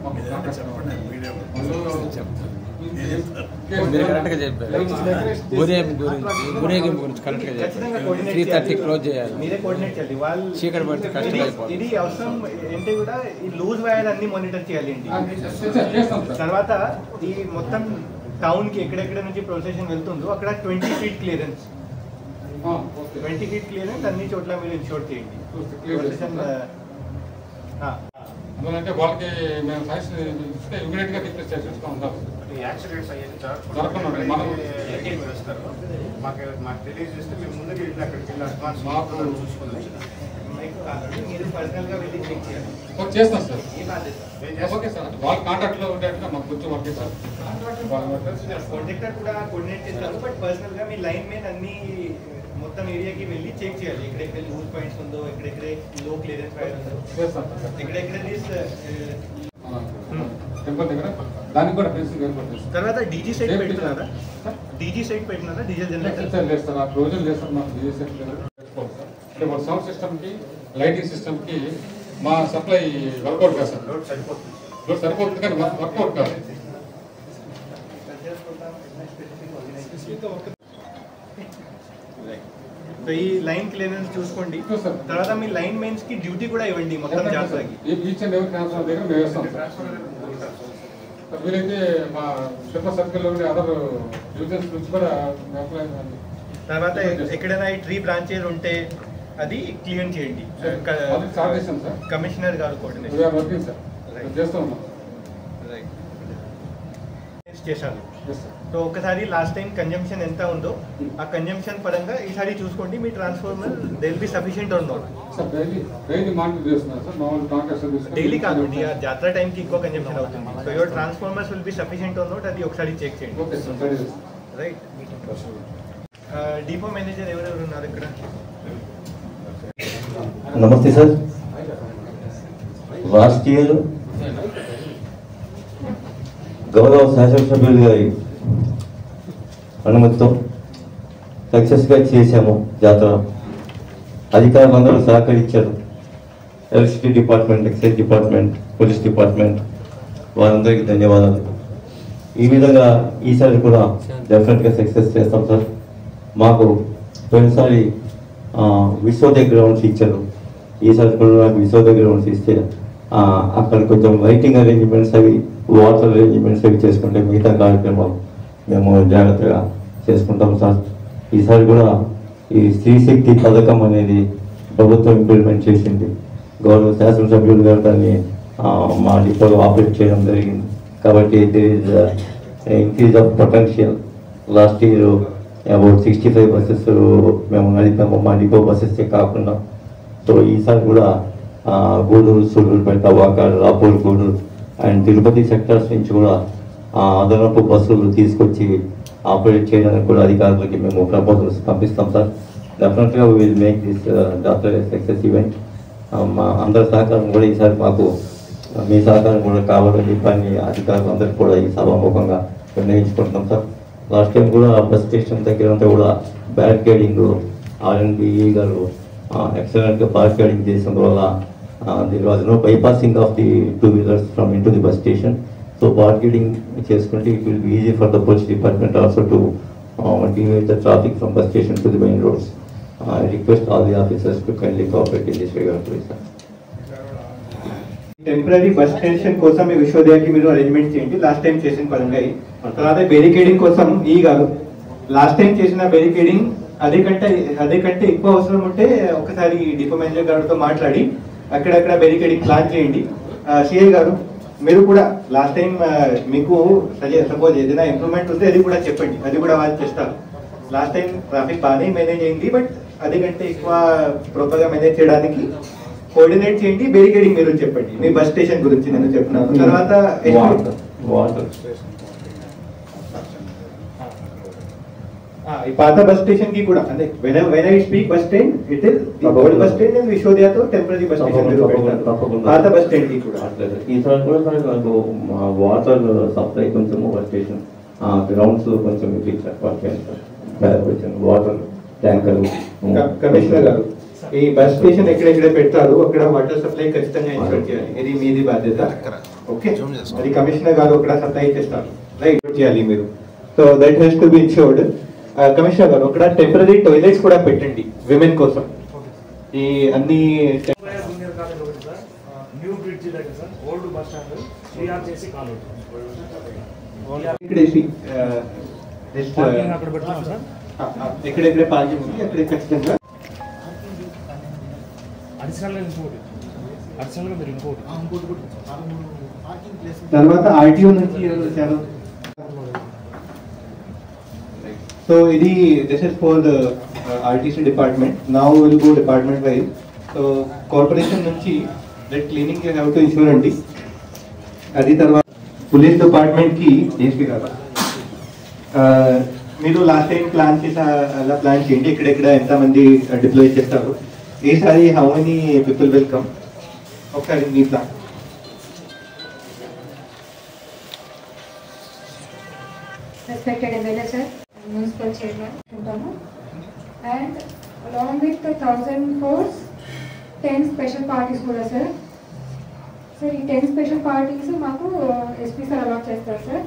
మీరే కోఆర్డినేట్ చేయాలి. వాళ్ళు ఇది అవసరం ఏంటి కూడా ఈ లూజ్ వైర్ అన్ని మానిటర్ చేయాలి. తర్వాత ఈ మొత్తం టౌన్ కి ఎక్కడెక్కడ నుంచి ప్రొసెషన్ వెళ్తుందో అక్కడ 20 feet క్లియరెన్స్, 20 feet క్లియరెన్స్ అన్ని చోట్ల మీరు ఇన్షూర్ చేయండి. అంటే వాళ్ళకి మేము సైన్స్ ఇస్తే ఇమీడియట్ గా రిప్లేస్ చేసేస్తూ ఉంటాం. యాక్సిడెంట్స్ అయ్యేది జరగకుండా మనం మాకు తెలియజేస్తే మేము ముందుకు వెళ్ళి అక్కడికి వెళ్ళి అడ్వాన్స్ మాకు చూసుకుని మీరు పర్సనల్ గా వెళ్ళి చెక్ చేయాలి. చేస్తాం సార్. ఓకే సార్, వాళ్ళ కాంటాక్ట్ లో ఉండేట్టుగా మాకు కొంచెం వర్క్ సార్. కాంట్రాక్టర్ కూడా కోఆర్డినేట్ చేస్తారు. బట్ పర్సనల్ గా మీ లైన్ మెయిన్ అన్ని మొత్తం ఏరియాకి వెళ్ళి చెక్ చేయాలి. ఎక్కడెక్కడ లూజ్ పాయింట్స్ ఉందో, ఎక్కడెక్కడ లో క్లియరెన్స్ వైర్ ఉందో, ఎక్కడెక్కడ టెంపుల్ దగ్గర దానికి కూడా ఫెన్సింగ్ ఏర్పాటు చేస్తాం. తర్వాత డీజీ సైట్ పెడుతున్నారా? డీజీ సైట్ పెట్టినారా? డీజిల్ జనరేటర్ లేదు సార్. ఆ ప్రొవిజన్ లేదు సార్. మాకు డీజీ సైట్ అంటే మన సౌండ్ సిస్టమ్ కి లైటింగ్ సిస్టమ్ కి మా సప్లై వర్కౌట్ కాదు సార్. లోడ్ సరిపోతుంది కానీ వర్కౌట్ కాదు. ఈ లైన్ క్లియరెన్స్ చూసుకోండి. తర్వాత మీ లైన్ మెయిన్స్ కి డ్యూటీ కూడా ఇవ్వండి మొత్తం జాతరకి. ఈచ్ అండ్ ఎవరి ట్రాన్స్ఫర్ దగ్గర మేము వేస్తాం సార్. వీలైతే మా శిల్ప సర్కిల్లో ఉండే అదర్ డివిజన్స్ నుంచి కూడా అప్లై. తర్వాత ఎక్కడైనా ఈ ట్రీ బ్రాంచెస్ ఉంటే అది క్లియర్ చేయండి. కమిషనర్ గారు కోఆర్డినేట్ చేస్తూ ఉన్నాం. చేశాను. సో ఒకసారి లాస్ట్ టైం కన్జంప్షన్ ఎంత ఉందో ఆ కన్జంప్షన్ పరంగా ఈసారి చూసుకోండి. మీ transformer they will be sufficient or not. Daily కాదండి, జాతర టైంకి ఎక్కువ కన్జంప్షన్ అవుతుంది. So your transformers will be sufficient or not అది ఒకసారి చెక్ చేయండి. రైట్. డిపో మేనేజర్ ఎవరెవరు ఉన్నారు ఇక్కడ? నమస్తే సార్. లాస్ట్ ఇయర్ గౌరవ శాసనసభ్యులు గారి అనుమతితో సక్సెస్గా చేశాము జాతర. అధికారులందరూ సహకరించారు. Electricity department, excise department, police department వారందరికీ ధన్యవాదాలు. ఈ విధంగా ఈసారి కూడా డెఫినెట్గా సక్సెస్ చేస్తాం సార్. మాకు పోయినసారి విశ్వోదయ గ్రౌండ్స్ ఇచ్చారు. ఈసారి కూడా నాకు విశ్వోదయ గ్రౌండ్స్ ఇస్తే అక్కడ కొంచెం లైటింగ్ అరేంజ్మెంట్స్ అవి, వాటర్ అరేంజ్మెంట్స్ అవి చేసుకుంటే మిగతా కార్యక్రమాలు మేము జాగ్రత్తగా చేసుకుంటాం సార్. ఈసారి కూడా ఈ స్త్రీశక్తి పథకం అనేది ప్రభుత్వం ఇంప్లిమెంట్ చేసింది. గౌరవ శాసనసభ్యులు గారు దాన్ని మా డిపోలో ఆపరేట్ చేయడం జరిగింది. కాబట్టి దిర్ is increase of potential. Last year about 65 buses మేము నడిపాము, మా డిపో బస్సెసే కాకుండా. సో ఈసారి కూడా గూడూరు, సూళ్ళూరుపేట, వాకాడు, రాపూర్, గూడూరు అండ్ తిరుపతి సెక్టర్స్ నుంచి కూడా అదనపు బస్సులు తీసుకొచ్చి ఆపరేట్ చేయడానికి కూడా అధికారులకి మేము ప్రపోజల్స్ పంపిస్తాం సార్. డెఫినెట్గా వీ విల్ మేక్ దిస్ జాతర సక్సెస్ ఈవెంట్. మా అందరి సహకారం కూడా ఈసారి మాకు మీ సహకారం కూడా కావాలని చెప్పని అధికారులు అందరికీ కూడా ఈ సభాముఖంగా నిర్ణయించుకుంటున్నాం సార్. లాస్ట్ టైం కూడా బస్ స్టేషన్ దగ్గర అంతా కూడా బ్యారికేడింగ్ ఆర్ఎన్బిఈ గారు ఎక్సలెంట్గా బ్యారికేడింగ్ చేసిన వల్ల there was no bypassing of the two-wheelers from into the bus station. So barricading చేసుకుంటే it will be easy for the police department also to divert the traffic from bus station to the main roads. I request all the officers to kindly cooperate in this regard, please. Temporary bus station కోసం ఈ విశ్వోదయకి మీరు అరేంజ్మెంట్ చేయండి. లాస్ట్ టైం చేసిన పరంగా. తర్వాత బ్యారికేడింగ్ కోసం ఈ గారు లాస్ట్ టైం చేసిన బ్యారికేడింగ్ అదే కంటే ఎక్కువ అవసరం ఉంటే ఒకసారి డిపో మేనేజర్ గారితో మాట్లాడి అక్కడక్కడ బ్యారికేడింగ్ ప్లాన్ చేయండి. సిఐ గారు మీరు కూడా లాస్ట్ టైం మీకు సపోజ్ ఏదైనా ఇంప్రూవ్మెంట్ ఉంటే అది కూడా చెప్పండి, అది కూడా వాళ్ళు చేస్తారు. లాస్ట్ టైం ట్రాఫిక్ బాగానే మేనేజ్ అయింది, బట్ అది కంటే ఎక్కువ ప్రాపర్గా మేనేజ్ చేయడానికి కోఆర్డినేట్ చేయండి. బ్యారికేడింగ్ మీరు చెప్పండి. మీ బస్ స్టేషన్ గురించి నేను చెప్తున్నాను. తర్వాత ఈ పాత బస్ స్టేషన్ కి కూడా అంటే when I speak bus stand, it is the old bus stand and విశ్వోదయతో టెంపరరీ బస్ స్టేషన్ మీరు పెడతారు. పాత బస్ స్టాండ్ కి కూడా ఈసారి కూడా నాకు వాటర్ సప్లై కొంచెం బస్ స్టేషన్ గ్రౌండ్స్ కొంచెం వాటర్ ట్యాంకర్. కమిషనర్ గారు, ఈ బస్ స్టేషన్ ఎక్కడెక్కడ పెడతారు అక్కడ వాటర్ సప్లై ఖచ్చితంగా ఇన్స్టాల్ చేయాలి. ఇది మీది బాధ్యత. ఓకే, అది కమిషనర్ గారు అక్కడ సప్లై చేస్తారు, రైట్ చేయాలి మీరు. So that has to be insured. Commissioner గారు అక్కడ టెంపరరీ టాయిలెట్స్ కూడా పెట్టండి విమెన్ కోసం. ఈ అన్ని న్యూ బ్రిడ్జ్ దగ్గర సార్, ఓల్డ్ బస్ స్టాండ్ శ్రీఆర్ చేసి కాలు అక్కడ పెడుతున్నాం సార్. ఎక్కడెక్కడ పార్కింగ్ ఉంది అక్కడ ఖచ్చితంగా అడిషనల్గా మీరు ఇంకోటి తర్వాత ఆర్టీఓ నుంచి వచ్చారు. సో ఇది this is for the RTC department. Now will go department wise. So corporation నుంచి that cleaning you have to ensure అండి. అది తర్వాత పోలీస్ డిపార్ట్మెంట్ కి డిఎస్పీ గారు మీరు లాస్ట్ టైం ప్లాన్ చేసా అలా ప్లాన్ చేయండి. ఎక్కడెక్కడ ఎంతమంది డిప్లాయ్ చేస్తారు, ఈసారి how many people will come, ఒకసారి మీ plan. Respected MLA sir, municipal chairman, and along with the 1004, 10 special parties kuda sir. So ఈ 10 special parties మాకు SP sir అలాట్ చేస్తారు సార్.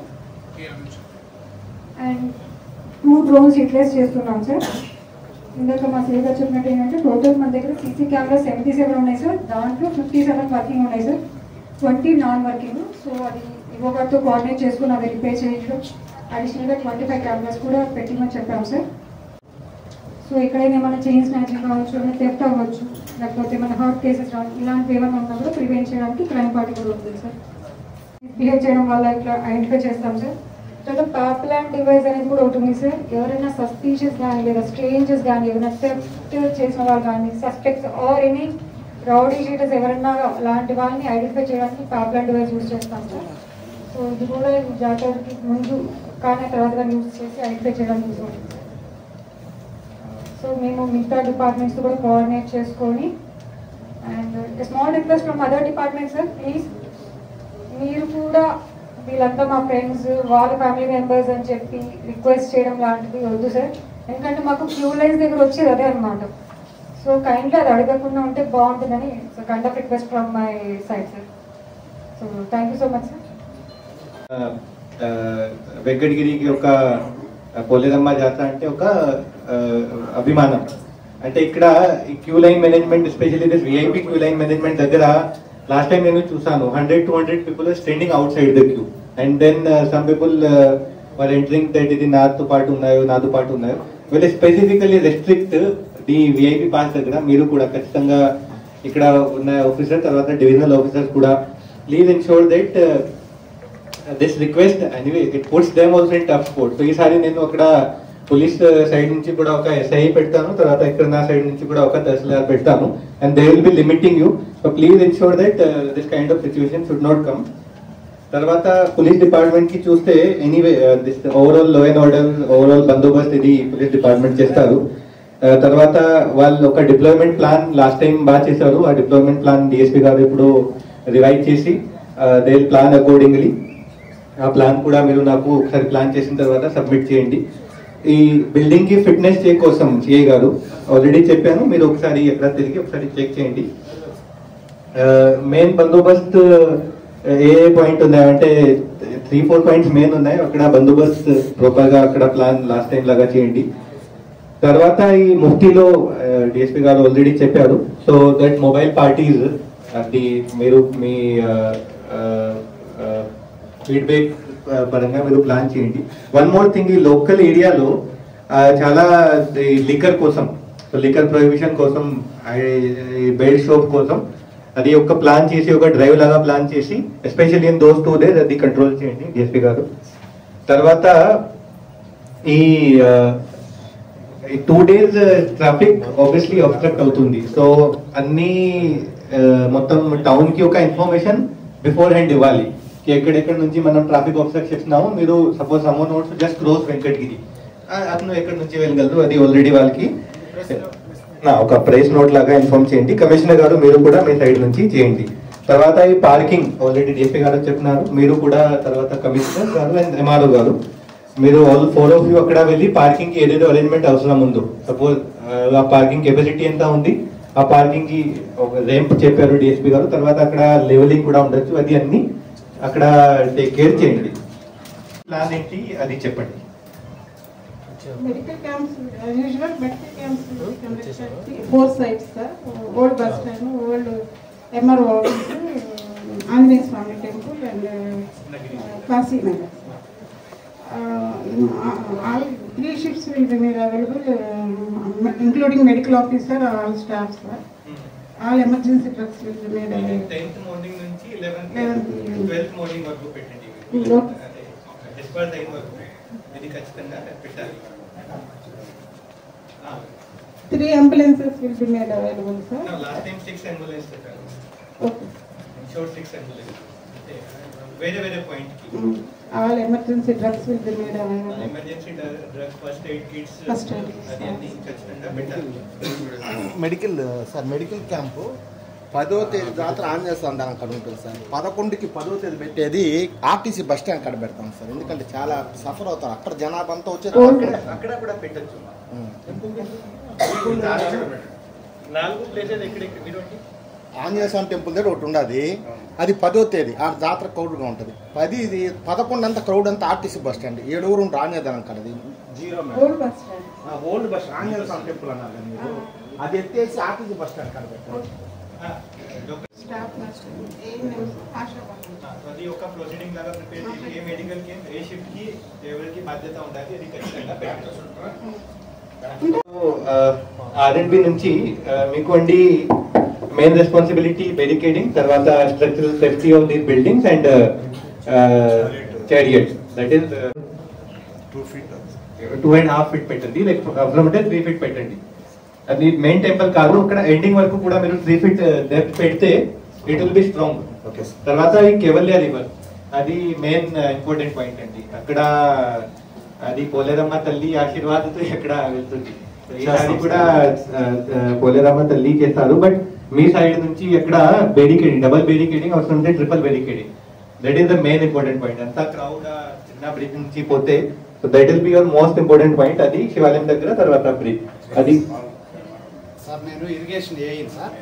అండ్ 2 drones యూటిలైజ్ చేస్తున్నాం సార్. ఇందాక మా సేవ చెప్పినట్టు ఏంటంటే టోటల్ మన దగ్గర CC కెమెరా 77 ఉన్నాయి సార్. దాంట్లో 57 వర్కింగ్ ఉన్నాయి సార్, 20 నాన్ వర్కింగ్. సో అది ఇవ్వబడితో కోఆర్డినేట్ చేసుకుని అవి రిపేర్ చేయించడం, అడిషనల్గా 25 కెమెరాస్ కూడా పెట్టిమని చెప్పాం సార్. సో ఎక్కడైనా ఏమైనా చైన్ స్నాచింగ్ కావచ్చు, ఏమైనా థెఫ్ట్ అవ్వచ్చు, లేకపోతే మన హర్ట్ కేసెస్ రావచ్చు, ఇలాంటివి ఏమైనా ఉన్నా కూడా ప్రివెంట్ చేయడానికి క్రైమ్ పార్టీ కూడా ఉంటుంది సార్. బిహేవ్ చేయడం వల్ల ఇట్లా ఐడెంటిఫై చేస్తాం సార్. తర్వాత పాప్లాండ్ డివైస్ అనేది కూడా ఉంటుంది సార్. ఎవరైనా సస్పీషియస్ కానీ లేదా స్ట్రేంజెస్ కానీ ఏమైనా థెఫ్ట్ చేసిన వాళ్ళు కానీ suspects or any rowdy sheeters ఎవరైనా అలాంటి వాళ్ళని ఐడెంటిఫై చేయడానికి పాప్లాండ్ డివైస్ యూజ్ చేస్తాం సార్. సో ఇది కూడా జాతరకి ముందు కానీ తర్వాత యూజ్ చేసి ఐడెంటిఫై చేయడానికి యూజ్ అవుతుంది సార్. సో మేము మిగతా డిపార్ట్మెంట్స్ కూడా కోఆర్డినేట్ చేసుకొని, and small request from other department sir, please మీరు కూడా వీళ్ళంతా మా ఫ్రెండ్స్ వాళ్ళ ఫ్యామిలీ మెంబర్స్ అని చెప్పి రిక్వెస్ట్ చేయడం లాంటిది వద్దు సార్. ఎందుకంటే మాకు క్యూ లైన్స్ దగ్గర వచ్చేది అదే అనమాట. సో కైండ్లీ అది అడగకుండా ఉంటే బాగుంటుందని so kind of request from my side sir. So thank you so much sir. వెంకటగిరికి ఒక పోలేరమ్మ జాతర అంటే ఒక అభిమానం. అంటే ఇక్కడ queue line management, especially this VIP queue line management దగ్గర లాస్ట్ టైం నేను చూసాను 100-200 people standing outside the queue, and then some people were entering that ఇది నాతో పాటు ఉన్నాయో వీళ్ళు specifically restrict the VIP pass దగ్గర. మీరు కూడా ఖచ్చితంగా ఇక్కడ ఉన్న ఆఫీసర్ తర్వాత డివిజనల్ ఆఫీసర్స్ కూడా please ensure that this request anyway it puts them also in tough sport. So ఈసారి నేను అక్కడ పోలీస్ సైడ్ నుంచి కూడా ఒక SI పెడతాను, తర్వాత ఇక్కడ నా సైడ్ నుంచి కూడా ఒక తహసీల్దార్ పెడతాను, and they will B limiting you. So please ensure that this kind of situation should not come. తర్వాత పోలీస్ డిపార్ట్మెంట్ కి చూస్తే anyway this overall law and order overall బందోబస్తు ఇది పోలీస్ డిపార్ట్మెంట్ చేస్తారు. తర్వాత వాళ్ళు ఒక డిప్లాయ్మెంట్ ప్లాన్ లాస్ట్ టైం బాగా చేశారు. ఆ డిప్లాయ్మెంట్ ప్లాన్ డిఎస్పీ గారు ఇప్పుడు రివైజ్ చేసి దే విల్ ప్లాన్ అకార్డింగ్లీ. ఆ ప్లాన్ కూడా మీరు నాకు ఒకసారి ప్లాన్ చేసిన తర్వాత సబ్మిట్ చేయండి. ఈ బిల్డింగ్ కి ఫిట్నెస్ చెక్ కోసం సిఐ గారు ఆల్రెడీ చెప్పాను, మీరు ఒకసారి ఎక్కడ తిరిగి ఒకసారి చెక్ చేయండి. మెయిన్ బందోబస్తు ఏ పాయింట్ ఉన్నాయంటే 3-4 పాయింట్స్ మెయిన్ ఉన్నాయి. అక్కడ బందోబస్తు ప్రాపర్ గా అక్కడ ప్లాన్ లాస్ట్ టైం లాగా చేయండి. తర్వాత ఈ ముఫ్తీలో డిఎస్పీ గారు ఆల్రెడీ చెప్పారు. సో దట్ మొబైల్ పార్టీస్ అది మీరు మీ ఫీడ్బ్యాక్ పరంగా మీరు ప్లాన్ చేయండి. వన్ మోర్ థింగ్, ఈ లోకల్ ఏరియాలో చాలా లిక్కర్ కోసం, లిక్కర్ ప్రొహిబిషన్ కోసం, బెడ్ షాప్ కోసం అది ఒక ప్లాన్ చేసి ఒక డ్రైవ్ లాగా ప్లాన్ చేసి ఎస్పెషల్లీ ఇన్ దోస్ 2 days అది కంట్రోల్ చేయండి డిఎస్పీ గారు. తర్వాత ఈ 2 days ట్రాఫిక్ ఆబ్వియస్లీ అబ్స్ట్రక్ట్ అవుతుంది. సో అన్ని మొత్తం టౌన్ కి ఒక ఇన్ఫర్మేషన్ బిఫోర్ హ్యాండ్ ఇవ్వాలి ఎక్కడెక్కడ నుంచి మనం ట్రాఫిక్ ఆబ్స్ట్రక్ట్ చేస్తున్నాము. మీరు suppose someone notes just crores Venkatagiri, అతను ఎక్కడి నుంచి వెళ్ళగలరు అది ఆల్రెడీ వాళ్ళకి ఒక ప్రైస్ నోట్ లాగా ఇన్ఫార్మ్ చేయండి. కమిషనర్ గారు మీరు కూడా మీ సైడ్ నుంచి చేయండి. తర్వాత ఈ పార్కింగ్ ఆల్రెడీ డిఎస్పీ గారు చెప్పినారు, మీరు కూడా తర్వాత కమిషనర్ గారు అండ్ ఎంఆర్ఓ గారు మీరు ఆల్ 4 of you అక్కడ వెళ్ళి పార్కింగ్ కి ఏదేదో అరేంజ్మెంట్ అవసరం ఉందో, సపోజ్ ఆ పార్కింగ్ కెపాసిటీ ఎంత ఉంది, ఆ పార్కింగ్ కి ఒక ర్యాంప్ చెప్పారు డిఎస్పీ గారు, తర్వాత అక్కడ లెవెలింగ్ కూడా ఉండొచ్చు, అది అన్ని అక్కడ టేక్ కేర్ చేయండి. ప్లాన్ ఏంటి అది చెప్పండి. Medical camps, usual medical camps will be conducted at 4 sites, sir. Old bus stand, old MRO office, Anjaneya Swami temple and Kasi Nagar. All 3 shifts will be made available, including medical officer, all staff, sir. All emergency drugs will be made available. 10th morning నుంచి 12th morning వరకు పెట్టండి. డిస్పాచ్ టైం వరకు ఇది ఖచ్చితంగా పెట్టాలి. 3 ambulances will be made available, sir. No, last time 6 ambulances పెట్టారు. Okay. Short 6 ambulances. వేరే point ki. All emergency drugs will be made available. Emergency drugs, first aid kits. First aid. అది అన్ని ఖచ్చితంగా పెట్టాలి. మెడికల్ క్యాంపు 10వ తేదీ జాతర ఆంజనేయ స్వామి దాని అక్కడ ఉంటుంది సార్. 11కి 10వ తేదీ పెట్టేది ఆర్టీసీ బస్ స్టాండ్ అక్కడ పెడతాం సార్. ఎందుకంటే చాలా సఫర్ అవుతారు అక్కడ జనాభా అంతా వచ్చేది. అక్కడ కూడా పెట్టచ్చు. 4 ప్లేసెస్ ఎక్కడెక్కడ మీరు ఆంజనేయ స్వామి టెంపుల్ దగ్గర ఒకటి ఉండదు, అది 10వ తేదీ ఆ జాతర క్రౌడ్గా ఉంటుంది. 11 అంతా క్రౌడ్ అంతా ఆర్టీసీ బస్ స్టాండ్, 7 రాణ్యదానం కలది Old bus stand. Old bus Anjaneya Swamy temple అన్నారు మీరు, అది ఎత్తేసి ఆర్టీసీ బస్ స్టాండ్ కలబెట్టారు. Staff nurse, Asha workers. అది ఒక ప్రొసీడింగ్ లాగా ప్రిపేర్ చేసి ఏ మెడికల్ కి ఏ షిఫ్ట్ కి ఎవరికి బాధ్యత ఉండాలి అది ఖచ్చితంగా పెట్టాలి. ఆర్ఎండ్బి నుంచి మీకు అండి మెయిన్ రెస్పాన్సిబిలిటీ బ్యారికేడింగ్, తర్వాత structural safety of the buildings and chariots, that is 2.5 feet పెట్టండి, లైక్ ఫ్రమ్ 3 feet పెట్టండి. అది మెయిన్ టెంపుల్ కాదు, అక్కడ ఎండింగ్ వరకు కూడా మీరు 3 feet డెప్త్ పెడితే ఇట్ విల్ బి స్ట్రాంగ్. తర్వాత ఈ కేవల్య రివర్ అది మెయిన్ ఇంపార్టెంట్ పాయింట్ అండి. అక్కడ అది పోలేరమ్మ తల్లి ఆశీర్వాదంతో ఎక్కడ వెళ్తుంది, ఈసారి కూడా పోలేరమ్మ తల్లి చేస్తారు. బట్ మీ సైడ్ నుంచి ఎక్కడ బెరికేడింగ్, డబల్ బెరికేడింగ్ అవసరం ఉంటే triple barricading, that is the main important point. అంతా క్రౌడ్ చిన్న బ్రిడ్జ్ నుంచి పోతే so that will be your most important point. అది శివాలయం దగ్గర, తర్వాత బ్రిడ్జ్. అది సార్ నేను ఇరిగేషన్ ఏయింది సార్,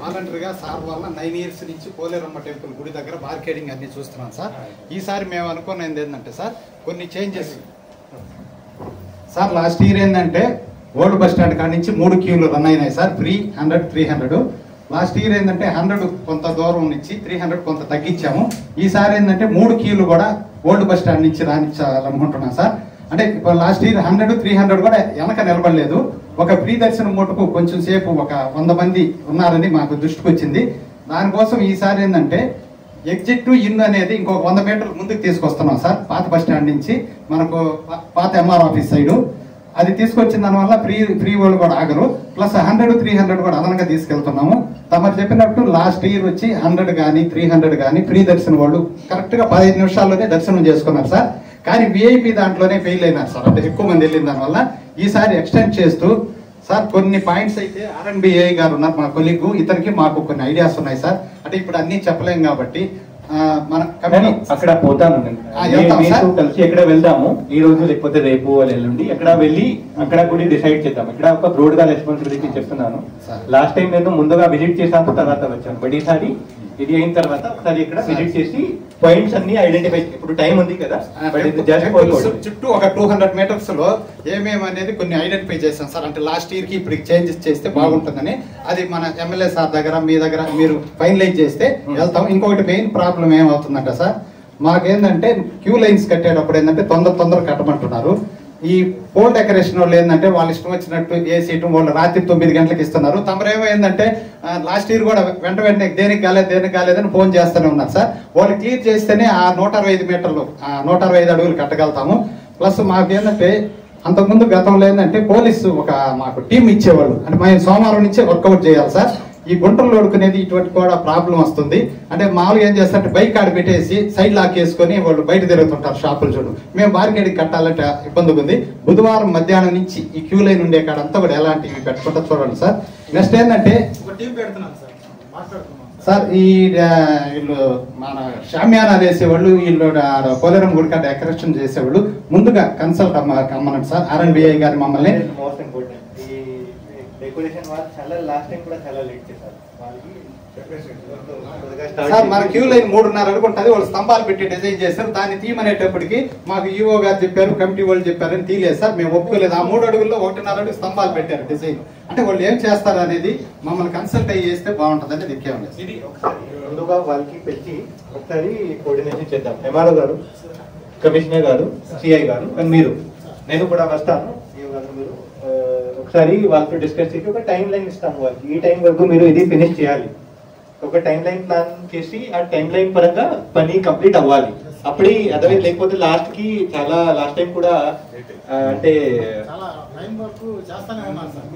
వాలంటరీగా సార్ వల్ల 9 years నుంచి పోలేరమ్మ టెంపుల్ గుడి దగ్గర బార్కేడింగ్ అన్ని చూస్తున్నాను సార్. ఈసారి మేము అనుకున్నది ఏంటంటే సార్ కొన్ని చేంజెస్ సార్. లాస్ట్ ఇయర్ ఏంటంటే ఓల్డ్ బస్ స్టాండ్ కాడి నుంచి 3 queuలు రన్ అయినాయి సార్, 300, 300. లాస్ట్ ఇయర్ ఏంటంటే 100 కొంత దూరం నుంచి 300 కొంత తగ్గించాము. ఈసారి ఏంటంటే 3 queuలు కూడా ఓల్డ్ బస్ స్టాండ్ నుంచి రాణించాలనుకుంటున్నాం సార్. అంటే లాస్ట్ ఇయర్ 100, 300 కూడా వెనక నిలబడలేదు. ఒక ఫ్రీ దర్శనం మటుకు కొంచెం సేపు ఒక 100 మంది ఉన్నారని మాకు దృష్టికి వచ్చింది. దానికోసం ఈసారి ఏంటంటే ఎగ్జిట్ టు ఇన్ అనేది ఇంకొక 100 మీటర్ల ముందుకు తీసుకొస్తున్నాం సార్. పాత బస్ స్టాండ్ నుంచి మనకు పాత ఎంఆర్ ఆఫీస్ సైడు అది తీసుకొచ్చిన దానివల్ల ఫ్రీ వాళ్ళు కూడా ఆగరు. ప్లస్ 100, 300 కూడా అదనంగా తీసుకెళ్తున్నాము. తమరు చెప్పినట్టు లాస్ట్ ఇయర్ వచ్చి 100 కానీ 300 కానీ ఫ్రీ దర్శనం వాళ్ళు కరెక్ట్ గా 15 నిమిషాల్లోనే దర్శనం చేసుకున్నారు సార్. కానీ విఐపి దాంట్లోనే ఫెయిల్ అయినారు సార్, అంటే ఎక్కువ మంది వెళ్ళిన దానివల్ల. ఈసారి ఎక్స్టెండ్ చేస్తూ సార్ కొన్ని పాయింట్స్ అయితే ఆర్ఎన్బిఐ గారు ఉన్నారు మా కొలీగ్, ఇతనికి మాకు కొన్ని ఐడియాస్ ఉన్నాయి సార్. అంటే ఇప్పుడు అన్ని చెప్పలేం కాబట్టి మన అక్కడ పోతాను కలిసి ఎక్కడ వెళ్దాము ఈ రోజు లేకపోతే రేపు ఎల్లుండి ఎక్కడ వెళ్ళి అక్కడ కూడా డిసైడ్ చేద్దాం. ఇక్కడ ఒక బ్రోడ్ గా రెస్పాన్సిబిలిటీ చెప్తున్నాను. లాస్ట్ టైం నేను ముందుగా విజిట్ చేశాను, తర్వాత వచ్చాను. బట్ ఈసారి ఇది అయిన తర్వాత ఒకసారి ఇక్కడ విజిట్ చేసి పాయింట్స్ అన్ని ఐడెంటిఫై, ఇప్పుడు టైం ఉంది కదా, చుట్టూ ఒక 200 meters లో ఏమేమి అనేది కొన్ని ఐడెంటిఫై చేస్తాం సార్. అంటే లాస్ట్ ఇయర్ కి ఇప్పుడు చేంజెస్ చేస్తే బాగుంటుందని అది మన ఎమ్మెల్యే సార్ దగ్గర మీ దగ్గర మీరు ఫైనలైజ్ చేస్తే వెళ్తాం. ఇంకొకటి మెయిన్ ప్రాబ్లం ఏమవుతుందంటే సార్, మాకేందంటే క్యూ లైన్స్ కట్టేటప్పుడు ఏంటంటే తొందర కట్టమంటున్నారు. ఈ పోల్ డెకరేషన్ వాళ్ళు ఏంటంటే వాళ్ళు ఇష్టం వచ్చినట్టు ఏ సీటు వాళ్ళు రాత్రి 9 గంటలకు ఇస్తున్నారు. తమరేమో ఏంటంటే లాస్ట్ ఇయర్ కూడా వెంటనే దేనికి కాలేదని ఫోన్ చేస్తూనే ఉన్నారు సార్. వాళ్ళు క్లియర్ చేస్తేనే ఆ 165 మీటర్లు 165 అడుగులు కట్టగలుగుతాము. ప్లస్ మాకేంటంటే అంతకుముందు గతంలో ఏంటంటే పోలీసు మాకు టీం ఇచ్చేవాళ్ళు, అంటే మేము సోమవారం నుంచే వర్కౌట్ చేయాలి సార్. ఈ గుంటలు లోడుకునేది ఇటువంటి కూడా ప్రాబ్లం వస్తుంది. అంటే మామూలుగా ఏం చేస్తారంటే బైక్ ఆడ పెట్టేసి సైడ్ లాక్ చేసుకొని వాళ్ళు బయట తిరుగుతుంటారు షాపులు చూడు. మేము బార్గెడింగ్ కట్టాలంటే ఇబ్బందిగా ఉంది. బుధవారం మధ్యాహ్నం నుంచి ఈ క్యూ లైన్ ఉండే కాడంతా కూడా ఎలాంటివి పెట్టుకుంటా చూడండి సార్. నెక్స్ట్ ఏంటంటే ఒక టీం పెడుతున్నాను సార్, మాట్లాడుతున్నాం సార్ ఈ వీళ్ళు మన షామ్యానా వేసేవాళ్ళు, వీళ్ళు పోలేరం గుడికా డెకరేషన్ చేసేవాళ్ళు ముందుగా కన్సల్ట్ అమ్మనండి సార్. RNBI గారు మమ్మల్ని మోస్ట్ ఇంపార్టెంట్ ఈ డెకరేషన్ వాళ్ళు చాలా లాస్ట్ టైం కూడా చాలా లేట్ చేశారు. సార్ మన క్యూ లైన్ 3:30 అనుకుంటుంది. వాళ్ళు స్తంభాలు పెట్టి డిజైన్ చేశారు. దాన్ని తీయమనేటప్పటికి మాకు ఈఓ గారు చెప్పారు, కమిటీ వాళ్ళు చెప్పారని తీయలేదు సార్. మేము ఒప్పుకోలేదు. ఆ 3 అడుగుల్లో 1.5 అడుగు స్తంభాలు పెట్టారు డిజైన్. అంటే వాళ్ళు ఏం చేస్తారు అనేది మమ్మల్ని కన్సల్ట్ అయ్యి చేస్తే బాగుంటుంది అంటే దిక్కేం లేదు. ఇది ఒకసారి ముందుగా వాళ్ళకి పెట్టి ఒకసారి కోఆర్డినేషన్ చేద్దాం. MRO గారు, కమిషనర్ గారు, CI గారు అండ్ మీరు, నేను కూడా వస్తాను. మీరు ఒకసారి వాళ్ళతో డిస్కస్ చేసి ఒక టైం లైన్ ఇస్తాము వాళ్ళకి. ఈ టైం వరకు మీరు ఇది ఫినిష్ చేయాలి. ఒక టైం లైన్ ప్లాన్ చేసి ఆ టైం లైన్ పరంగా పని కంప్లీట్ అవ్వాలి. అప్పుడే అదే లేకపోతే లాస్ట్ కి చాలా లాస్ట్ టైం కూడా అంటే చాలా టైం వరకు చేస్తానే ఉన్నాను సార్.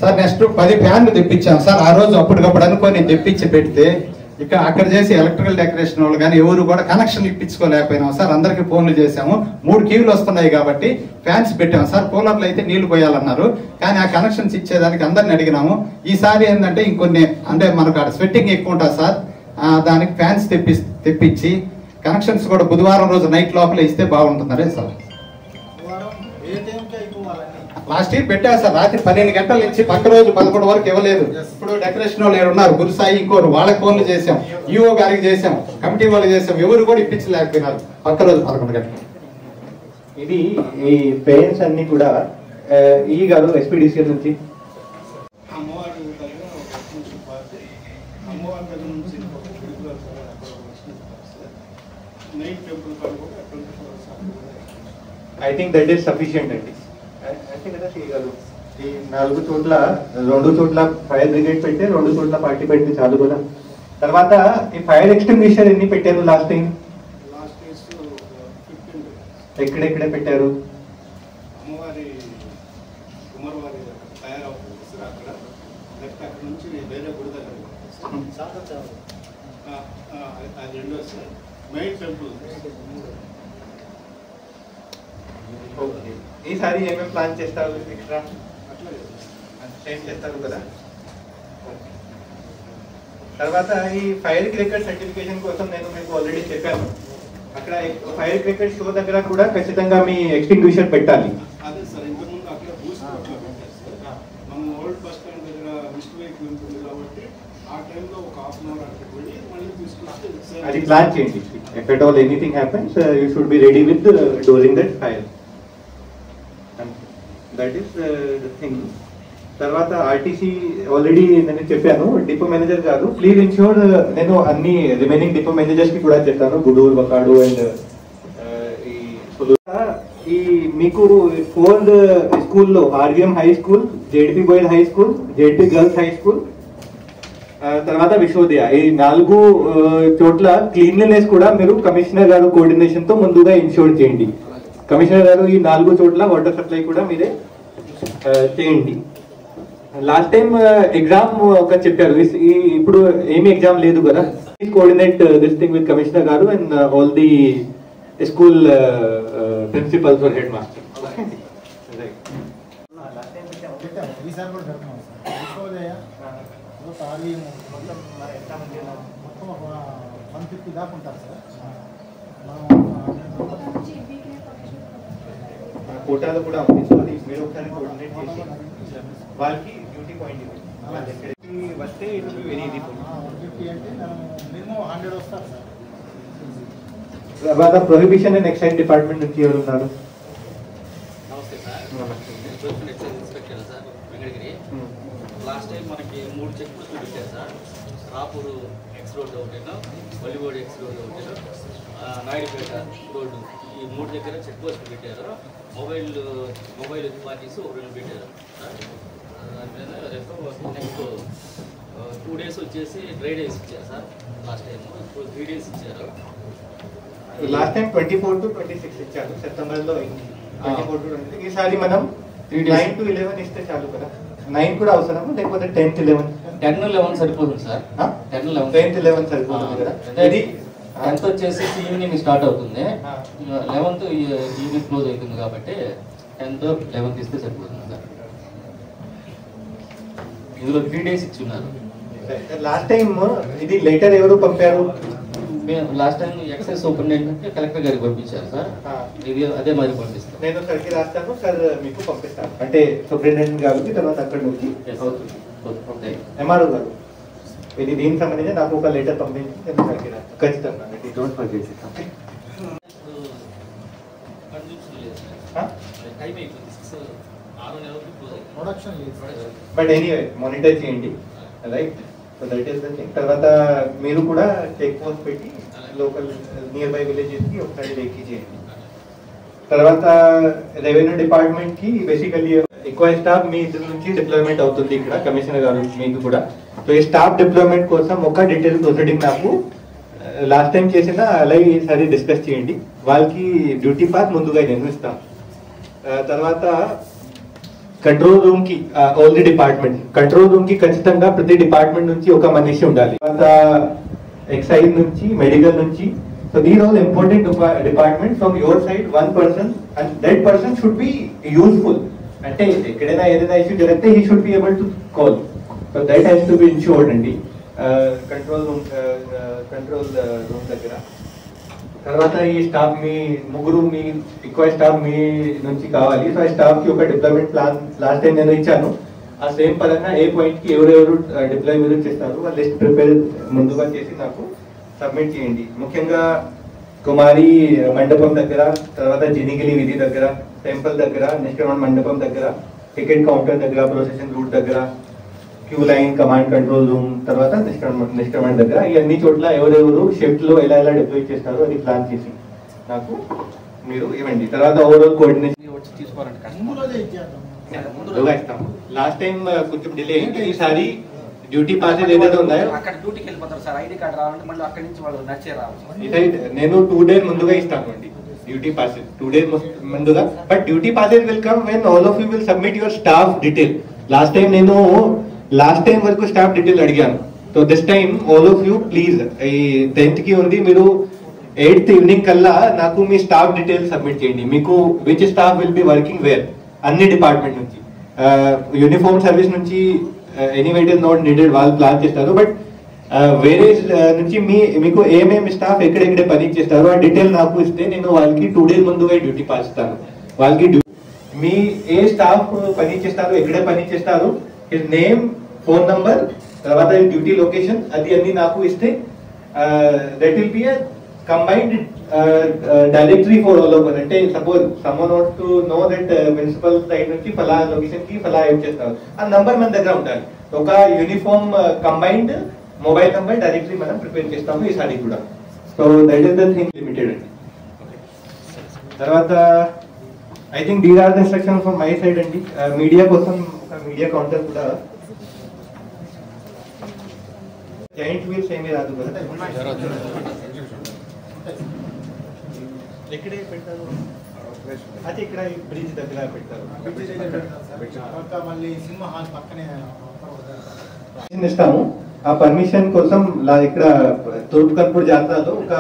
సార్ నెక్స్ట్ 10 ఫ్యాన్లు తెప్పించాం సార్. ఆ రోజు అప్పటికప్పుడు అనుకొని తెప్పించి పెడితే అక్కడ చేసి ఎలక్ట్రికల్ డెకరేషన్ వాళ్ళు కానీ ఎవరు కూడా కనెక్షన్ ఇప్పించుకోలేకపోయినాం సార్. అందరికి ఫోన్లు చేసాము. 3 క్యూలు వస్తున్నాయి కాబట్టి ఫ్యాన్స్ పెట్టాము సార్. కూలర్లు అయితే నీళ్లు పోయాలన్నారు, కానీ ఆ కనెక్షన్స్ ఇచ్చేదానికి అందరిని అడిగినాము. ఈసారి ఏంటంటే ఇంకొన్ని అంటే మనకు అక్కడ స్వెట్టింగ్ ఎక్కువ ఉంటుంది సార్. దానికి ఫ్యాన్స్ తెప్పించి కనెక్షన్స్ కూడా బుధవారం రోజు నైట్ లోపల ఇస్తే బాగుంటుందనే సార్. లాస్ట్ ఇయర్ పెట్టారు సార్. రాత్రి 12 గంటల నుంచి పక్క రోజు 11 వరకు ఇవ్వలేదు. ఇప్పుడు డెకరేషన్ వాళ్ళు ఉన్నారు, గురుసాయి ఇంకోరు, వాళ్ళకి ఫోన్లు చేసాం, ఈఓ గారికి చేసాం, కమిటీ వాళ్ళకి చేసాం. ఎవరు కూడా ఇప్పించలేకపోయినారు పక్క రోజు 11 గంటలు. ఇది ఈ పేరెంట్స్ అన్ని కూడా ఈ గారు SPDCL నుంచి I think that is sufficient అండి. అంటే కదా చేయగలరు. ఈ 2 చోట్ల ఫైర్ బ్రిగేడ్ పెడితే 2 చోట్ల పార్టీ పెడితే చాలు కదా. తర్వాత ఈ ఫైర్ ఎక్స్టింగ్విషర్ ఎన్ని పెట్టారు లాస్ట్ టైం? ఎక్కడెక్కడ పెట్టారు? అమ్మవారి కుమారవారి తయారవుతుంది సార్. అక్కడ అక్కడ నుంచి వేరే గుడి దగ్గర అది 2 సార్. మెయిన్ టెంపుల్ ఈసారి ఏమేమి ప్లాన్ చేస్తారు? ఎక్స్ట్రా చేంజ్ చేస్తారు కదా. తర్వాత ఈ ఫైర్ క్రేకర్ సర్టిఫికేషన్ కోసం నేను మీకు ఆల్రెడీ చెప్పాను. అక్కడ ఫైర్ క్రేకర్ షో దగ్గర కూడా ఖచ్చితంగా మీ ఎక్స్టింగ్విషర్ పెట్టాలి. అదే సార్. ఇంతకుముందు అక్కడ బూస్ట్ మనం ఓల్డ్ బస్ స్టాండ్ దగ్గర మిస్ట్ వెహికల్ ఉంటుంది కాబట్టి ఆ టైంలో ఒక హాఫ్ అన్ అవర్ అక్కడికి వెళ్ళి మళ్ళీ తీసుకొచ్చి అది ప్లాన్ చేయండి. If at all anything happens you should be ready with dousing that fire. That is the thing. తర్వాత RTC ఆల్రెడీ నేను చెప్పాను. డిపో మేనేజర్ గారు ప్లీజ్ ఇన్ష్యూర్, నేను అన్ని రిమైనింగ్ డిపో మేనేజర్స్ కి కూడా చెప్పాను, గుడూరు, బకాడు అండ్ ఈ మీకు 4 స్కూల్లో RVM high school, JDP boys high school, JDP girls high school, తర్వాత విశ్వోదయ, ఈ 4 చోట్ల క్లీన్లీనెస్ కూడా మీరు కమిషనర్ గారు కోఆర్డినేషన్ తో ముందుగా ఇన్ష్యూర్ చేయండి. కమిషనర్ గారు ఈ 4 చోట్ల వాటర్ సప్లై కూడా మీరే చేయండి. లాస్ట్ టైం ఎగ్జామ్ ఒక చెప్పారు, ఇప్పుడు ఏమి ఎగ్జామ్ లేదు కదా. Coordinate this thing with commissioner గారు and all the school principals or head master. ఈసారి కూడా పెడుతున్నాం సార్. మొత్తం 150 దాకా ఉంటారు సార్. కోటాలో కూడా ఉంది. సో మీరు ఒకసారి కోఆర్డినేట్ చేసి వాళ్ళకి డ్యూటీ పాయింట్ ఇవ్వండి. వస్తే it will be very easy. 150 అంటే మినిమం 100 వస్తారు సార్. తర్వాత ప్రొహిబిషన్ అండ్ ఎక్సైజ్ డిపార్ట్మెంట్ నుంచి ఎవరు ఉన్నారు? నమస్తే sir. Excise inspector sir Venkatagiri. Last time మనకి 3 చెక్ పోస్టులు పెట్టారు సార్. రాపూరు ఎక్స్ రోడ్ ఒకటేనో, వల్లిగోడు ఎక్స్ రోడ్ ఒకటేనో, నాయుడుపేట రోడ్డు, ఈ 3 దగ్గర చెక్ పోస్టులు పెట్టారు. మొబైల్ పార్టీస్ 2 పెట్టారు. దాని మీద రేపు నెక్స్ట్ 2 days వచ్చేసి డ్రై డేస్ ఇచ్చారు సార్. లాస్ట్ టైం ఇప్పుడు 3 days ఇచ్చారు. లాస్ట్ టైం 24 to 26 ఇచ్చారు. సెప్టెంబర్ లో 24 to 26. ఈసారి మనం 9 to 11 ఇస్తే చాలు కదా. 9 కూడా అవసరమా లేకపోతే 10th 11th 10, 11 సరిపోతుంది సార్. 10, 11 10th 11th సరిపోతుంది కదా. ఇది 10th వచ్చేసి ఈవినింగ్ స్టార్ట్ అవుతుంది, 11th ఈవినింగ్ క్లోజ్ అవుతుంది కాబట్టి 10th 11th ఇస్తే సరిపోతుంది సార్. ఇందులో 3 days ఇచ్చున్నారు. లాస్ట్ టైం ఇది లెటర్ ఎవరు పంపారు? Last time excise superintendent collector గారికి పంపించారు సార్. ఇది అదే మరి పంపిస్తాను. నేను సార్కి రాస్తాను, సార్ మీకు పంపిస్తాను. అంటే సూపరింటెండెంట్ గారికి తర్వాత అక్కడ నుంచి అవుతుంది. ఎంఆర్ఓ గారు ఇది దీనికి సంబంధించి నాకు ఒక లెటర్ పంపించి నేను సార్కి రాస్తాను ఖచ్చితంగా. Don't forget it. Okay. Time అయిపోయింది 6 నెలలకు క్లోజ్ అయింది. ప్రొడక్షన్ బట్ ఎనీవే మానిటర్ చేయండి, right? So that is the thing. తర్వాత మీరు కూడా చెక్ పోస్ట్ పెట్టి లోకల్ నియర్ బై విలేజెస్కి ఒకసారి లేఖీ చేయండి. తర్వాత రెవెన్యూ డిపార్ట్మెంట్కి బేసికల్లీ ఎక్కువ స్టాఫ్ మీ ఇద్దరు నుంచి డిప్లాయ్మెంట్ అవుతుంది ఇక్కడ కమిషనర్ గారు మీకు కూడా. సో ఈ స్టాఫ్ డిప్లాయ్మెంట్ కోసం ఒక డీటెయిల్ ప్రొసీడింగ్ నాకు లాస్ట్ టైం చేసిన అలాగే ఈసారి డిస్కస్ చేయండి. వాళ్ళకి డ్యూటీ పాస్ ముందుగా నేను ఇస్తాం. తర్వాత కంట్రోల్ రూమ్ కి all the department control room కి ఖచ్చితంగా ప్రతి డిపార్ట్మెంట్ నుంచి ఒక మనిషి ఉండాలి. తర్వాత ఎక్సైజ్ నుంచి మెడికల్ నుంచి. So these all important department from your side 1 person and that person should be useful. అంటే ఎక్కడైనా ఏదైనా ఇష్యూ జరిగితే he should be able to call. So that has to be insured అండి కంట్రోల్ రూమ్ దగ్గర. తర్వాత ఈ స్టాఫ్ మీ ముగ్గురు మీ ఎక్కువ స్టాఫ్ మీ నుంచి కావాలి. సో ఆ స్టాఫ్ కి ఒక డిప్లాయ్మెంట్ ప్లాన్ లాస్ట్ టైం నేను ఇచ్చాను. ఆ సేమ్ పరంగా ఏ పాయింట్ కి ఎవరెవరు డిప్లాయ్ మీరు చేస్తారు ఆ లిస్ట్ ప్రిపేర్ ముందుగా చేసి నాకు సబ్మిట్ చేయండి. ముఖ్యంగా కుమారి మండపం దగ్గర, తర్వాత జినిగిలి వీధి దగ్గర, టెంపుల్ దగ్గర, నిష్క్రమణ మండపం దగ్గర, టికెట్ కౌంటర్ దగ్గర, ప్రొసెషన్ రూట్ దగ్గర, queue line, command control room, తర్వాత నిష్క్రమణ దగ్గర ఈ అన్ని చోట్ల ఎవరెవరు షిఫ్ట్ లో ఎలా డిప్లాయ్ చేస్తారో అది ప్లాన్ చేసి నాకు మీరు ఇవ్వండి. తర్వాత ఓవరాల్ కోఆర్డినేషన్ వచ్చి తీసుకోవాలంటే ముందుగా ఇస్తాం. లాస్ట్ టైం కొంచెం డిలే అయింది, ఈసారి డ్యూటీ పాసెస్ ఏదైతే ఉన్నాయో అక్కడ డ్యూటీకి వెళ్ళిపోతారు సార్. ఐడి కార్డు రావాలంటే మళ్ళీ అక్కడి నుంచి వాళ్ళు నచ్చే రావాలి. నేను 2 days ముందుగా ఇస్తాను అండి డ్యూటీ పాసెస్. 2 days ముందుగా. But duty passes will come when all of you will submit your staff detail. Last time వరకు స్టాఫ్ డీటెయిల్ అడిగాను. So this time all of you please ఈ 10th కి ఉంది, మీరు 8th ఈవినింగ్ కల్లా నాకు మీ స్టాఫ్ డీటెయిల్ సబ్మిట్ చేయండి. మీకు which staff will be working where అన్ని డిపార్ట్మెంట్ నుంచి. యూనిఫామ్ సర్వీస్ నుంచి anyway it is not needed, వాళ్ళు ప్లాన్ చేస్తారు. బట్ వేరే నుంచి మీకు ఏమేమి స్టాఫ్ ఎక్కడెక్కడే పని చేస్తారో ఆ డీటెయిల్ నాకు ఇస్తే నేను వాళ్ళకి 2 days ముందుగా డ్యూటీ పాస్ ఇస్తాను. వాళ్ళకి మీ ఏ స్టాఫ్ పని చేస్తారు, ఎక్కడే పని చేస్తారు, హిస్ నేమ్, ఫోన్ నంబర్, తర్వాత డ్యూటీ లొకేషన్ అది అన్ని నాకు ఇస్తే that will be combined directory for all over. అంటే suppose someone wants to know that municipal side నుంచి ఫలా లొకేషన్ కి ఫలా ఏం చేస్తారు ఆ నంబర్ మన దగ్గర ఉండాలి. ఒక uniform combined mobile number directly మనం ప్రిపేర్ చేస్తాము ఈసారి కూడా. So that is the thing limited అండి. తర్వాత I think these are the instruction from my side అండి. మీడియా కోసం ఒక మీడియా కౌంటర్ కూడా జాయింట్ వీల్స్ ఏమీ రాదు కదా, ఎక్కడే పెడతారు? అది ఇక్కడ బ్రిడ్జ్ దగ్గర పెడతారు. మళ్ళీ సినిమా హాల్ పక్కనే ఇస్తాము. ఆ పర్మిషన్ కోసం ఇక్కడ తూర్పు కర్పూర్ జాతరలో ఒక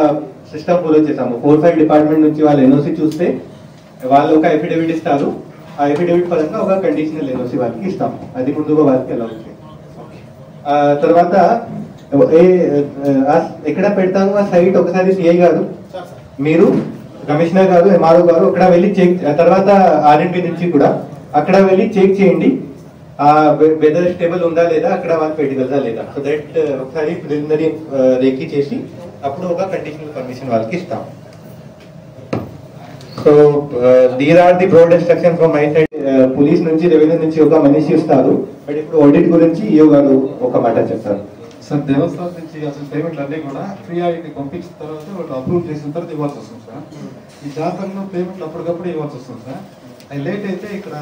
సిస్టమ్ ఫాలో చేసాము. 4-5 డిపార్ట్మెంట్ నుంచి వాళ్ళు ఎన్ఓసి చూస్తే వాళ్ళు ఒక అఫిడవిట్ ఇస్తారు. ఆ అఫిడవిట్ పరంగా ఒక కండిషనల్ ఎన్ఓసి వాళ్ళకి ఇస్తాము. అది ముందుగా వాళ్ళకి అలా ఉంది. తర్వాత ఎక్కడ పెడతారు ఆ సైట్ ఒకసారి సిఐ గారు, మీరు, కమిషనర్ గారు, ఎంఆర్ఓ గారు అక్కడ వెళ్ళి చెక్, తర్వాత ఆర్ఎండ్బి నుంచి కూడా అక్కడ వెళ్ళి చెక్ చేయండి వెదర్ స్టేబుల్ ఉందా లేదా, అక్కడ వాళ్ళు పెట్టగలదా లేదా. సో దట్ ఒకసారి ప్రిలిమినరీ రేఖీ చేసి అప్పుడు ఒక కండిషనల్ పర్మిషన్ వాళ్ళకి ఇస్తాం. So these are the broad instruction from my side. Police నుంచి, రెవెన్యూ నుంచి ఒక మనిషి ఇస్తారు. బట్ ఇప్పుడు ఆడిట్ గురించి ఈఓ గారు ఒక మాట చెప్తారు. సార్ దేవస్థానం నుంచి అసలు పేమెంట్లు అన్నీ కూడా ఫ్రీ ఆడిట్ పంపించిన తర్వాత వాళ్ళు అప్రూవ్ చేసిన తర్వాత ఇవ్వాల్సి వస్తుంది సార్. ఈ జాతరలో పేమెంట్లు అప్పటికప్పుడు ఇవ్వాల్సి వస్తుంది సార్. అది లేట్ అయితే ఇక్కడ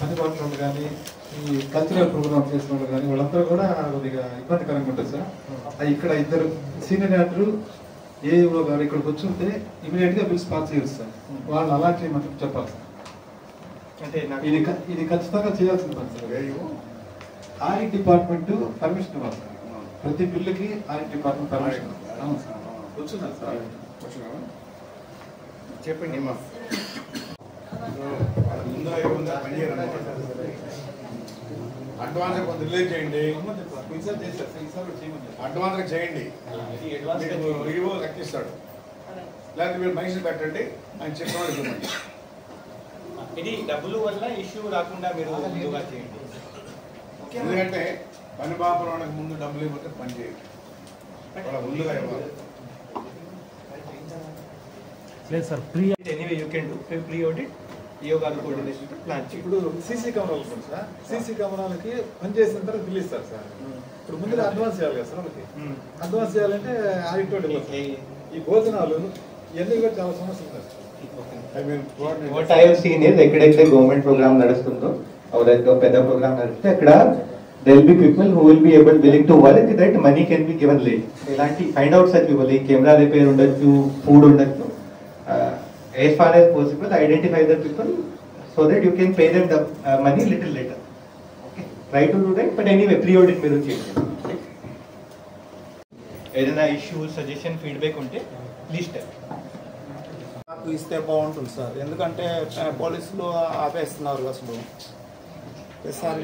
పని పాటల వాళ్ళు కానీ ఈ కల్చరల్ ప్రోగ్రామ్ చేసిన వాళ్ళు కానీ వాళ్ళందరూ కూడా కొద్దిగా ఇబ్బందికరంగా ఉంటుంది సార్. అది ఇక్కడ ఇద్దరు సీనియర్ యాక్టర్లు ఏఓ గారు ఇక్కడికి వచ్చి ఉంటే ఇమీడియట్గా బిల్స్ పాస్ చేయొచ్చు సార్. వాళ్ళు అలాంటి మాత్రం చెప్పాలి సార్. అంటే ఇది ఖచ్చితంగా చేయాల్సింది పని సార్. ఆడిట్ డిపార్ట్మెంట్ పర్మిషన్ ఇవ్వాలి సార్. ప్రతి బిల్లుకి ఆడిట్ డిపార్ట్మెంట్ పర్మిషన్. అవును సార్. వచ్చిందా సార్? చెప్పండి అడ్వాన్స్ కొంత రిలీజ్ చేయండి, అడ్వాన్స్ చేయండి, రివ్యూ లెక్కిస్తాడు. లేకపోతే మీరు మనిషిని పెట్టండి, ఆయన చెప్పిన ఇది డబ్బులు వల్ల ఇష్యూ రాకుండా మీరు ముందుగా చేయండి. ఎందుకంటే పని పాపడానికి ముందు డబ్బులు ఇవ్వకపోతే పని చేయండి, ముందుగా ఇవ్వాలి. లేదు sir pre anyway you can do pre audit యోగాలు కోఆర్డినేషన్ ప్లాన్. ఇప్పుడు సీసీ కెమెరాలు ఉంటుంది సార్. సీసీ కెమెరాలకి పనిచేసిన తర్వాత బిల్ ఇస్తారు సార్. ఇప్పుడు ముందుగా అడ్వాన్స్ చేయాలి కదా సార్. వాళ్ళకి అడ్వాన్స్ చేయాలంటే ఆడిట్ ఈ భోజనాలు ఇవన్నీ కూడా చాలా సమస్యలు ఉంటాయి sir. What I have seen is ఎక్కడైతే గవర్నమెంట్ ప్రోగ్రామ్ నడుస్తుందో ఎవరైతే పెద్ద ప్రోగ్రామ్ నడిస్తే అక్కడ there will be people who will be willing to work that money can be given late. ఇలాంటి ఫైండ్ అవుట్ సర్చ్ ఇవ్వాలి. కెమెరా రిపేర్ ఉండొచ్చు, ఫుడ్ ఉండొచ్చు. As far as possible, identify the people so that you can pay them the money little later. Okay. Try to do that, but anyway, pre-audit మీరు చేయండి. ఏదైనా ఇష్యూ సజెషన్ ఫీడ్బ్యాక్ ఉంటే ప్లీజ్ టెల్. నాకు ఇస్తే బాగుంటుంది సార్. ఎందుకంటే పోలీసులు ఆపేస్తున్నారు అసలు. సార్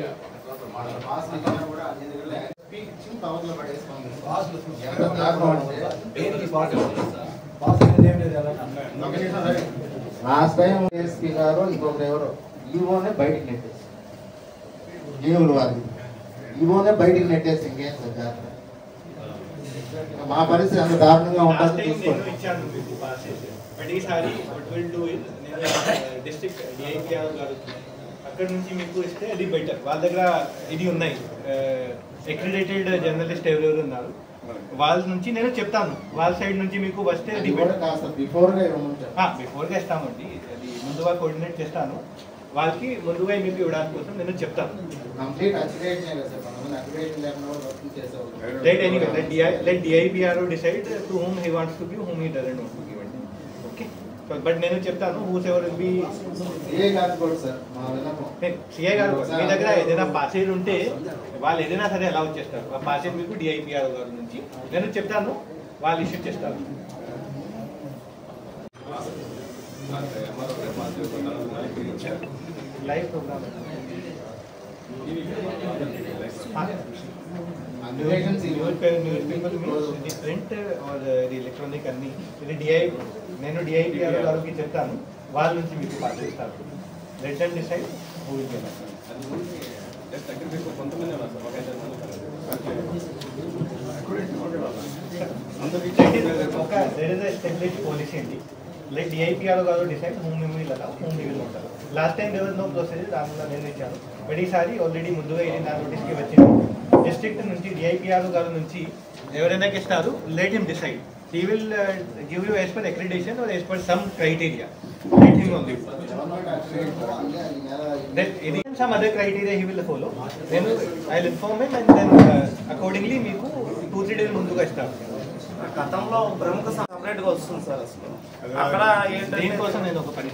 లాస్ట్ టైం ఎస్పీ గారు ఇంకొకరు ఎవరో ఈవోనే బయటికి నెట్టేసి జీవులు వారి ఈవోనే బయటికి నెట్టేసి ఇంకేం సార్ జాగ్రత్త. మా పరిస్థితి అంత దారుణంగా ఉంటుంది. బట్ ఈసారి వాట్ విల్ డూ ఇస్ నేను డిస్ట్రిక్ట్ డిఐపిఆర్ గారు అక్కడ నుంచి మీకు ఇస్తే అది బెటర్. వాళ్ళ దగ్గర ఇది ఉన్నాయి, అక్రిడేటెడ్ జర్నలిస్ట్ ఎవరెవరు ఉన్నారు వాళ్ళ నుంచి నేను చెప్తాను. వాళ్ళ సైడ్ నుంచి మీకు వస్తే అది బిఫోర్గా ఇస్తామండి. అది ముందుగా కోఆర్డినేట్ చేస్తాను. వాళ్ళకి ముందుగా మీకు ఇవ్వడానికి కోసం నేను చెప్తాను. Let DIPR decide to whom he wants to give, whom he doesn't want to give. Okay. So, but నేను చెప్తాను whoever will be సిఐ గారు కూడా సార్ సిఐ గారు మీ దగ్గర ఏదైనా పాసేజ్ ఉంటే వాళ్ళు ఏదైనా సరే అలౌ చేస్తారు. ఆ పాసేజ్ మీకు డిఐపిఆర్ గారి నుంచి నేను చెప్తాను, వాళ్ళు ఇష్యూ చేస్తారు. Live program news paper means print or electronic అన్ని. ఇది నేను డిఐపిఆర్ గారికి చెప్తాను, వాళ్ళ నుంచి మీకు పాస్ చేస్తారు. Let them decide who will get. ఒక దేర్ ఇస్ ఎస్టాబ్లిష్డ్ పాలసీ అండి. లైక్ డిఐపిఆర్ గారు decide whom you will allow, whom you will not allow. Last time there was no procedure, దానివల్ల నేను ఇచ్చాను. బట్ ఈసారి ఆల్రెడీ ముందుగా ఇది నా నోటీస్కి వచ్చింది. డిస్ట్రిక్ట్ నుంచి డిఐపిఆర్ గారి నుంచి ఎవరైనా ఇస్తారు, let him decide. He will give you as per accreditation or as per some criteria. Let him only. That some other criteria he will follow. Then I'll inform him and then accordingly మీకు 2-3 days ముందుగా ఇస్తాను. గతంలో ప్రముఖ సపరేట్గా వస్తుంది సార్ అసలు. అక్కడ దీనికోసం నేను ఒక పని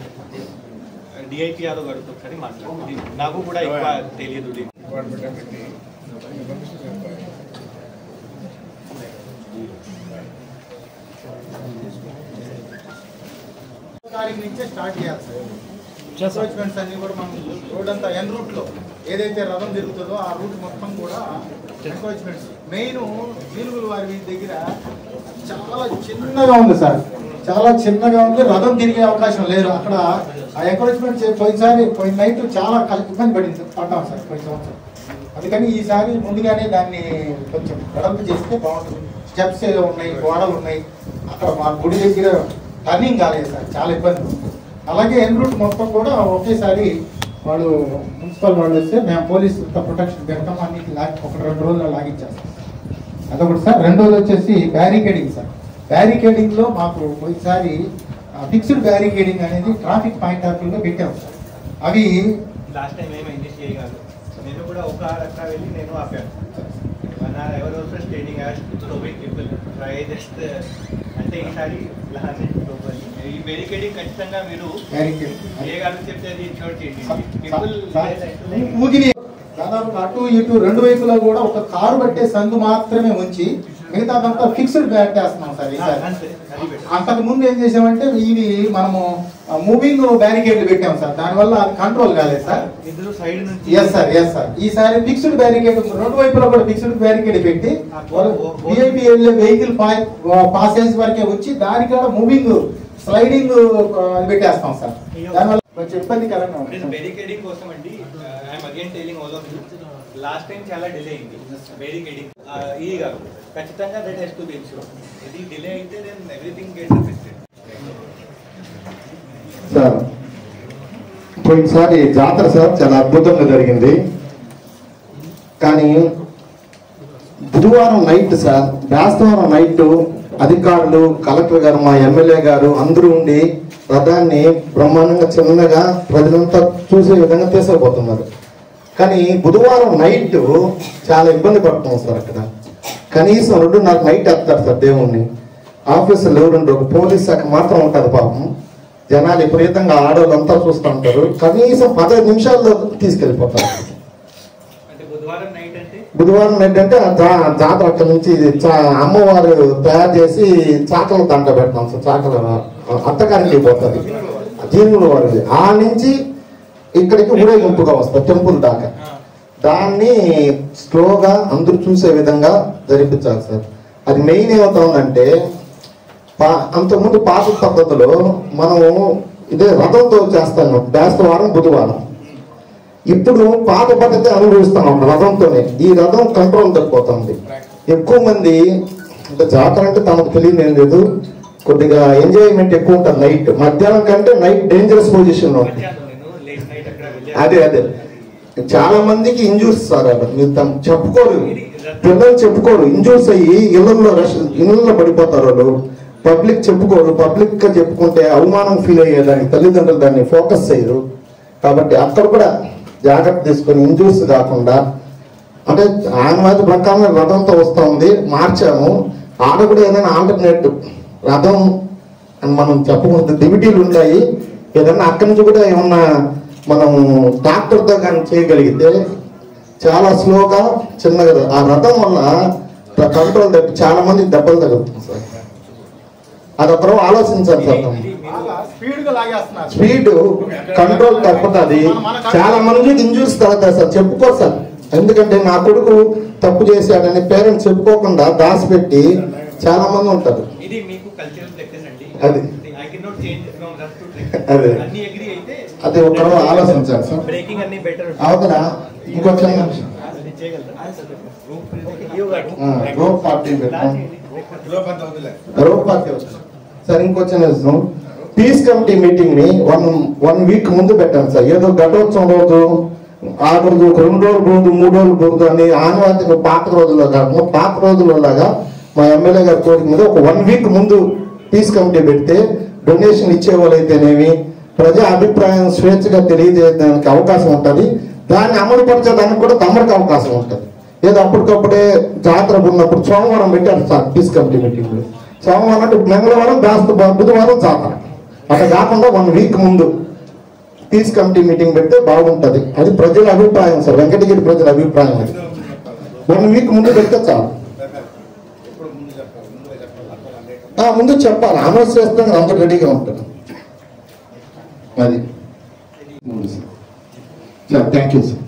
డిఐపిఆర్ గారితో ఒకసారి మాట్లాడాలి. నాకు కూడా ఎక్కువ తెలియదు. తారీఖు నుంచే స్టార్ట్ చేయాలి సార్. అప్రోచ్మెంట్స్ అన్ని కూడా మనం రోడ్ అంతా ఎన్ రూట్లో ఏదైతే రథం తిరుగుతుందో ఆ రూట్ మొత్తం కూడా ఎంక్రోచ్మెంట్స్. మెయిన్ జీలుగుల వారి దగ్గర చాలా చిన్నగా ఉంది సార్, చాలా చిన్నగా ఉంది. రథం తిరిగే అవకాశం లేదు అక్కడ. ఆ ఎంక్రోచ్మెంట్స్ పోయిన నైట్ చాలా ఇబ్బంది పడ్డాం సార్ పోయిన సంవత్సరం. అందుకని ఈసారి ముందుగానే దాన్ని కొంచెం వెడల్పు చేస్తే బాగుంటుంది. స్టెప్స్ ఏదో ఉన్నాయి, గోడలు ఉన్నాయి. అక్కడ మా గుడి దగ్గర టర్నింగ్ కాలేదు సార్, చాలా ఇబ్బంది. అలాగే ఎన్ రూట్ మొత్తం కూడా ఒకేసారి వాళ్ళు మున్సిపల్ వాళ్ళు వస్తే మేము పోలీసు ప్రొటెక్షన్ పెడతాం, అన్నిటి లాగి 1-2 రోజుల్లో లాగించేస్తాం. అదొకటి సార్. రెండోది వచ్చేసి బ్యారికేడింగ్ సార్. బ్యారికేడింగ్లో మాకు ఒకసారి ఫిక్స్డ్ బ్యారికేడింగ్ అనేది ట్రాఫిక్ పాయింట్ ఆఫ్ వ్యూలో పెట్టాం సార్. అవి లాస్ట్ టైం ఏమైంది సిఐ గారు, నేను కూడా ఒక రక్క వెళ్ళి నేను ఆపాను. మన ఎవరు stating as people try just అంటే ఈసారి ఈ బ్యారికేడింగ్ ఖచ్చితంగా మీరు Barricade. ఏ గారు చెప్తే అది ఇన్షూర్ చేయండి. టెంపుల్ ఊగిని దాదాపు అటు ఇటు రెండు వైపులా కూడా ఒక కారు పట్టే సందు మాత్రమే ఉంచి మిగతాదంతా ఫిక్స్డ్ బ్యాక్ చేస్తున్నాం సార్ ఈసారి. అంతకు ముందు ఏం చేసామంటే ఇవి మనము మూవింగ్ బ్యారికేడ్లు పెట్టాం సార్, దానివల్ల అది కంట్రోల్ కాలేదు సార్. ఇద్దరు సైడ్ నుంచి ఎస్ సార్ ఈసారి ఫిక్స్డ్ బ్యారికేడ్ రెండు వైపులా కూడా ఫిక్స్డ్ బ్యారికేడ్ పెట్టి విఐపి వెళ్ళే వెహికల్ పాసేజ్ వరకే వచ్చి దానికి కూడా మూవింగ్ స్లైడింగ్ పెట్టేస్తాం సార్. దానివల్ల కొంచెం ఇబ్బందికరంగా ఉంటుంది. బ్యారికేడింగ్ కోసం అండి I'm again telling all of you, last time చాలా డిలే అయింది బ్యారికేడింగ్. ఇది కాదు ఖచ్చితంగా that has to be insure. ఇది డిలే అయితే then everything gets affected. Sir పోయినసారి జాతర సార్ చాలా అద్భుతంగా జరిగింది, కానీ బుధవారం నైట్ సార్ బేస్తవారం నైట్ అధికారులు కలెక్టర్ గారు మా ఎమ్మెల్యే గారు అందరూ ఉండి రథాన్ని బ్రహ్మాండంగా చిన్నగా ప్రజలంతా చూసే విధంగా తీసుకుపోతున్నారు. కానీ బుధవారం నైట్ చాలా ఇబ్బంది పడుతున్నాం సార్. అక్కడ కనీసం 2:30 నైట్ వేస్తారు సార్ దేవుణ్ణి. ఆఫీసులు ఎవరుంటారు, ఒక పోలీస్ శాఖ మాత్రం ఉంటుంది పాపం. జనాలు విపరీతంగా ఆడవాళ్ళంతా చూస్తూ ఉంటారు, కనీసం 15 నిమిషాల్లో తీసుకెళ్ళిపోతారు. బుధవారం నైట్ అంటే జాతర అక్కడ నుంచి అమ్మవారు తయారు చేసి చాకల దండ పెడతాం సార్. చాకల అత్తగారికి పోతుంది జీనుల వారి ఆ నుంచి ఇక్కడికి ఊరేగింపుగా వస్తారు టెంపుల్ దాకా. దాన్ని స్లోగా అందరూ చూసే విధంగా జరిపించాలి సార్. అది మెయిన్ ఏమవుతుందంటే అంతకుముందు పాత పద్ధతిలో మనం ఇదే రథంతో చేస్తాను బేస్తవారం బుధవారం. ఇప్పుడు పాత పద్ధతి అనుభవిస్తున్నాం రథంతోనే. ఈ రథం కంట్రోల్ తగ్గిపోతుంది. ఎక్కువ మంది అంటే జాతర అంటే తమకు తెలియదు ఏం లేదు, కొద్దిగా ఎంజాయ్మెంట్ ఎక్కువ ఉంటుంది. నైట్ మధ్యాహ్నం కంటే నైట్ డేంజరస్ పొజిషన్ లో ఉంటుంది. అదే చాలా మందికి ఇంజూర్స్ సార్. మీరు చెప్పుకోరు, పిల్లలు చెప్పుకోరు, ఇంజూర్స్ అయ్యి ఇళ్ళల్లో పడిపోతారు వాళ్ళు. పబ్లిక్ చెప్పుకోరు, పబ్లిక్ గా చెప్పుకుంటే అవమానం ఫీల్ అయ్యేదాన్ని తల్లిదండ్రులు దాన్ని ఫోకస్ చేయరు. కాబట్టి అక్కడ కూడా జాగ్రత్త తీసుకొని ఇంజూర్స్ కాకుండా, అంటే ఆనవాయితీ ప్రకారం రథంతో వస్తూ ఉంది, మార్చాము. ఆడ కూడా ఏదైనా ఆల్టర్నేట్ రథం అని మనం చెప్పుకుంటే డివిటీలు ఉంటాయి. ఏదన్నా అక్కడి నుంచి కూడా ఏమన్నా మనం ట్రాక్టర్తో కానీ చేయగలిగితే చాలా స్లోగా చిన్నగా ఆ రథం వల్ల కంట్రోల్ తప్పి చాలా మంది దెబ్బలు తగ్గుతుంది సార్. అదొకరు ఆలోచించాలి సార్. స్పీడ్ కంట్రోల్ తప్పుతుంది. చాలా మందికి ఇంజూరీస్ తగ్గుతాయి సార్. చెప్పుకోరు సార్, ఎందుకంటే నా కొడుకు తప్పు చేశాడని పేరెంట్స్ చెప్పుకోకుండా దాచిపెట్టి చాలా మంది ఉంటారు. అది అదే అది ఒకరు ఆలోచించాలి సార్. అవునా ఇంకొక రోప్ పార్టీ సార్. ఇంకొచ్చిన పీస్ కమిటీ మీటింగ్ ని వన్ వీక్ ముందు పెట్టాను సార్. ఏదో ఘటోత్సవం రోజు ఆ రోజు 2 రోజులు రోజు 3 రోజులు రోజు అని ఆనవాయితీగా పాత రోజుల్లో కాకుండా పాత రోజుల్లో లాగా మా ఎమ్మెల్యే గారి కోరిక మీద ఒక 1 వీక్ ముందు పీస్ కమిటీ పెడితే డొనేషన్ ఇచ్చే వాళ్ళైతేనేమి ప్రజా అభిప్రాయం స్వేచ్ఛగా తెలియజేయడానికి అవకాశం ఉంటుంది. దాన్ని అమలు పరచడానికి కూడా తమరికి అవకాశం ఉంటుంది. ఏదో అప్పటికప్పుడే జాతర ఉన్నప్పుడు సోమవారం పెట్టారు సార్ పీస్ కమిటీ మీటింగ్. సోమవారం అంటే మంగళవారం బుధవారం జాతర. అట్లా కాకుండా 1 వీక్ ముందు పీస్ కమిటీ మీటింగ్ పెడితే బాగుంటుంది. అది ప్రజల అభిప్రాయం సార్, వెంకటగిరి ప్రజల అభిప్రాయం. అది 1 వీక్ ముందు పెడితే చాలు. ముందు చెప్పాలి, అనౌన్స్ చేస్తాను, అందరూ రెడీగా ఉంటారు. అది సార్. Thank you sir.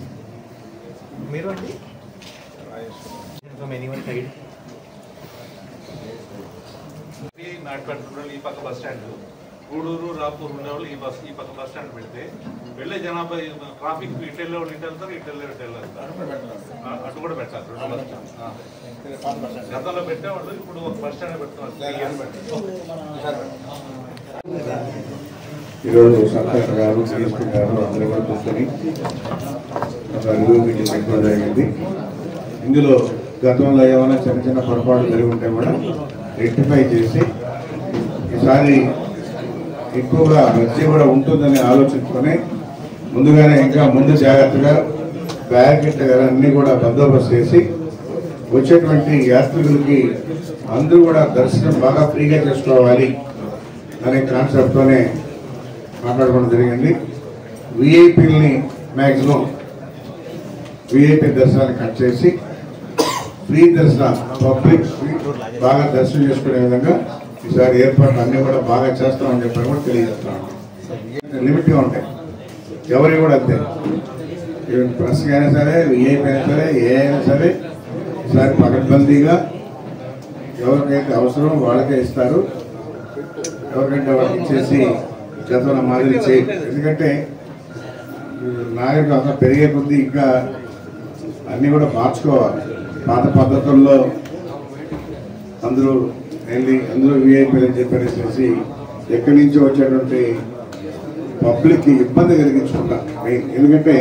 మీరు అండి నాటుపెట్టుకున్న ఈ పక్క బస్ స్టాండ్, గూడూరు రాపూర్ ఉండేవాళ్ళు ఈ పక్క బస్ స్టాండ్ పెడితే వెళ్ళే జనాభా ట్రాఫిక్ ఇటు వెళ్ళే వాళ్ళు ఇటు వెళ్తారు, ఇటు వెళ్ళే ఇటు వెళ్ళారు. అటు కూడా పెట్టాలి 2 బస్ స్టాండ్. గతంలో పెట్టేవాళ్ళు ఇప్పుడు ఒక బస్ స్టాండ్ పెడుతున్నారు. ఈరోజు సర్పంచ్ గారు సిఎస్పీ గారు అందరూ కూడా కూర్చొని ఒక రివ్యూ మీటింగ్ పెట్టడం జరిగింది. ఇందులో గతంలో ఏమైనా చిన్న చిన్న పొరపాట్లు జరిగి ఉంటే కూడా రెక్టిఫై చేసి ఈసారి ఎక్కువగా రద్దీ కూడా ఉంటుందని ఆలోచించుకొని ముందుగానే ఇంకా ముందు జాగ్రత్తగా బ్యారికేడ్ అన్నీ కూడా బందోబస్తు చేసి వచ్చేటువంటి యాత్రికులకి అందరూ కూడా దర్శనం బాగా ఫ్రీగా చేసుకోవాలి, అనే కాన్సెప్ట్తోనే మాట్లాడుకోవడం జరిగింది. విఐపీలని మ్యాక్సిమం విఐపీ దర్శనాన్ని కట్ చేసి ఫ్రీ దర్శన పబ్లిక్ బాగా దర్శనం చేసుకునే విధంగా ఈసారి ఏర్పాట్లు అన్నీ కూడా బాగా చేస్తామని చెప్పని కూడా తెలియజేస్తున్నాను. లిమిట్గా ఉంటాయి, ఎవరికి కూడా అంతే. ప్రెస్కి అయినా సరే, విఐపీ అయినా సరే, ఏ అయినా సరే ఈసారి పకడ్బందీగా ఎవరికైతే అవసరం వాళ్ళకే ఇస్తారు. ఎవరికంటే వాళ్ళకి ఇచ్చేసి గతంలో మాదిరి చేయి. ఎందుకంటే నాగరికత పెరిగే కొద్దీ ఇంకా అన్నీ కూడా మార్చుకోవాలి. పాత పద్ధతుల్లో అందరూ విఐపీలు అని చెప్పేసి ఎక్కడి నుంచో వచ్చేటువంటి పబ్లిక్కి ఇబ్బంది కలిగించుకుంటా మెయిన్. ఎందుకంటే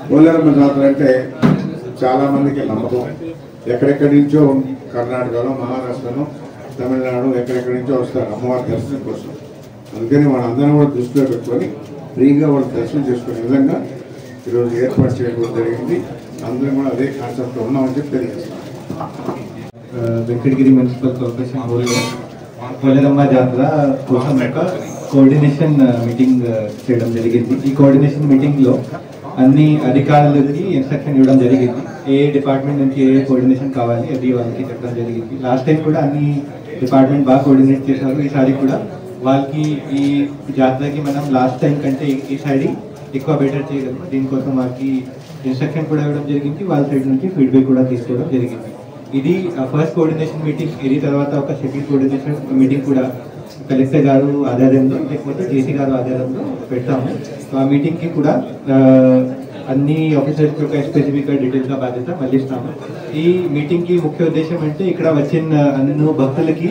పోలేరమ్మ జాతర అంటే చాలామందికి నమ్మకం. ఎక్కడెక్కడి నుంచో కర్ణాటకలో, మహారాష్ట్రలో, తమిళనాడు ఎక్కడెక్కడి నుంచో వస్తారు అమ్మవారి దర్శనం కోసం. అందుకని వాళ్ళందరూ కూడా దృష్టిలో పెట్టుకొని ఫ్రీగా వాళ్ళు దర్శనం చేసుకునే విధంగా ఈరోజు ఏర్పాటు చేయడం జరిగింది. అందరూ కూడా అదే కాన్సెప్ట్ ఉన్నామని చెప్పి తెలియజేస్తాం. వెంకటగిరి మున్సిపల్ కార్పొరేషన్ పోలేరమ్మ జాతర కోసం ఒక కోఆర్డినేషన్ మీటింగ్ చేయడం జరిగింది. ఈ కోఆర్డినేషన్ మీటింగ్లో అన్ని అధికారులకి ఇన్స్ట్రక్షన్ ఇవ్వడం జరిగింది. ఏ డిపార్ట్మెంట్ నుంచి ఏ కోఆర్డినేషన్ కావాలి అది వాళ్ళకి చెప్పడం జరిగింది. లాస్ట్ టైం కూడా అన్ని డిపార్ట్మెంట్ బాగా కోఆర్డినేట్ చేశారు. ఈసారి కూడా వాళ్ళకి ఈ జాతరకి మనం లాస్ట్ టైం కంటే ఈసారి ఎక్కువ బెటర్ చేయగలము. దీనికోసం వాళ్ళకి ఇన్స్ట్రక్షన్ కూడా ఇవ్వడం జరిగింది. వాళ్ళ సైడ్ నుంచి ఫీడ్బ్యాక్ కూడా తీసుకోవడం జరిగింది. ఇది ఫస్ట్ కోఆర్డినేషన్ మీటింగ్. ఇది తర్వాత ఒక సెకండ్ కోఆర్డినేషన్ మీటింగ్ కూడా కలెక్టర్ గారు ఆధ్వర్యంలో లేకపోతే జేసీ గారు ఆధ్వర్యంలో పెడతాము. ఆ మీటింగ్కి కూడా అన్ని ఆఫీసర్స్ యొక్క స్పెసిఫిక్గా డీటెయిల్గా బాధ్యత మళ్ళిస్తాము. ఈ మీటింగ్కి ముఖ్య ఉద్దేశం అంటే ఇక్కడ వచ్చిన అన్ని భక్తులకి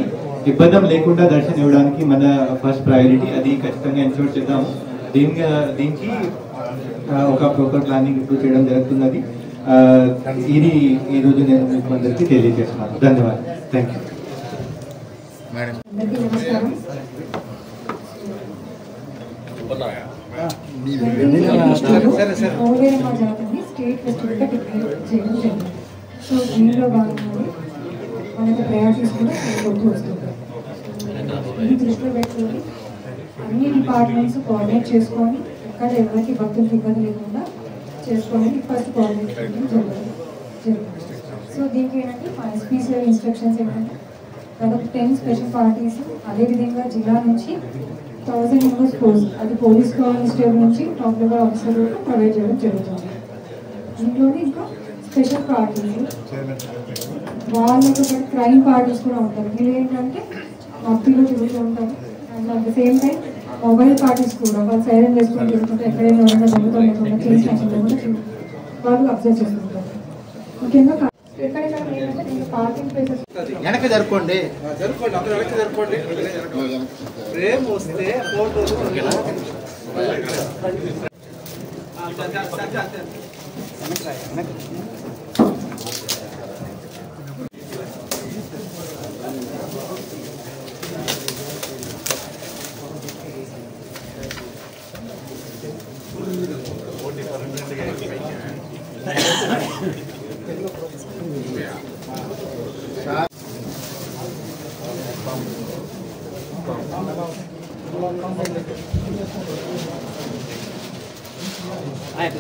ఇబ్బంది లేకుండా దర్శనం ఇవ్వడానికి మన ఫస్ట్ ప్రయారిటీ. అది ఖచ్చితంగా ఎన్షూర్ చేద్దాము. దీనికి ఒక ప్రాపర్ ప్లానింగ్ ఇప్పుడు చేయడం జరుగుతున్నది. ఇది ఈరోజు నేను మీకు అందరికీ తెలియజేస్తున్నాను. ధన్యవాదాలు. Thank you. పోలేరమ్మ జాతరని స్టేట్ ఫెస్టివల్గా డిక్లేర్ చేయడం జరిగింది. సో దీనిలో భాగంగా మనకి ప్రయారిటీస్ కూడా కొడుతూ వస్తుంటాయి. ఇది దృష్టిలో పెట్టుకొని అన్ని డిపార్ట్మెంట్స్ కోఆర్డినేట్ చేసుకొని ఎక్కడ ఎవరికి భక్తులకు ఇబ్బంది లేకుండా చేసుకోవడానికి ఫస్ట్ కోఆర్డినేట్ చేయడం జరుగుతుంది. సో దీనికి ఏంటంటే మా ఎస్పీస్ ఇన్స్ట్రక్షన్స్ ఏంటంటే దాదాపు 10 స్పెషల్ పార్టీస్, అదేవిధంగా జిల్లా నుంచి 1000 మెంబర్స్ ఫోర్స్, అది పోలీస్ కానిస్టేబుల్ నుంచి టాప్ లెవెల్ ఆఫీసర్ వరకు ప్రొవైడ్ చేయడం జరుగుతుంది. దీంట్లోనే ఇంకా స్పెషల్ పార్టీస్, వాళ్ళతో పాటు క్రైమ్ పార్టీస్ కూడా ఉంటారు. వీళ్ళు ఏంటంటే మబ్బీలో తిరుగుతూ ఉంటారు. And at the same time mobile parties కూడా వాళ్ళు సైలెంట్ చేసుకొని తిరుగుతుంటే ఎక్కడైనా ఎవరైనా దొంగతనం చేసినట్టు కూడా వాళ్ళు అబ్జర్వ్ చేస్తుంటారు. ముఖ్యంగా ఎక్కడెక్కడ ఏంటంటే దీంట్లో పార్కింగ్ ప్లేసెస్ వెనక జరుపుకోండి. అందరూ వెనక్కి జరుపుకోండి. ప్రేమ్ వస్తే ఫోటోలు Ayo,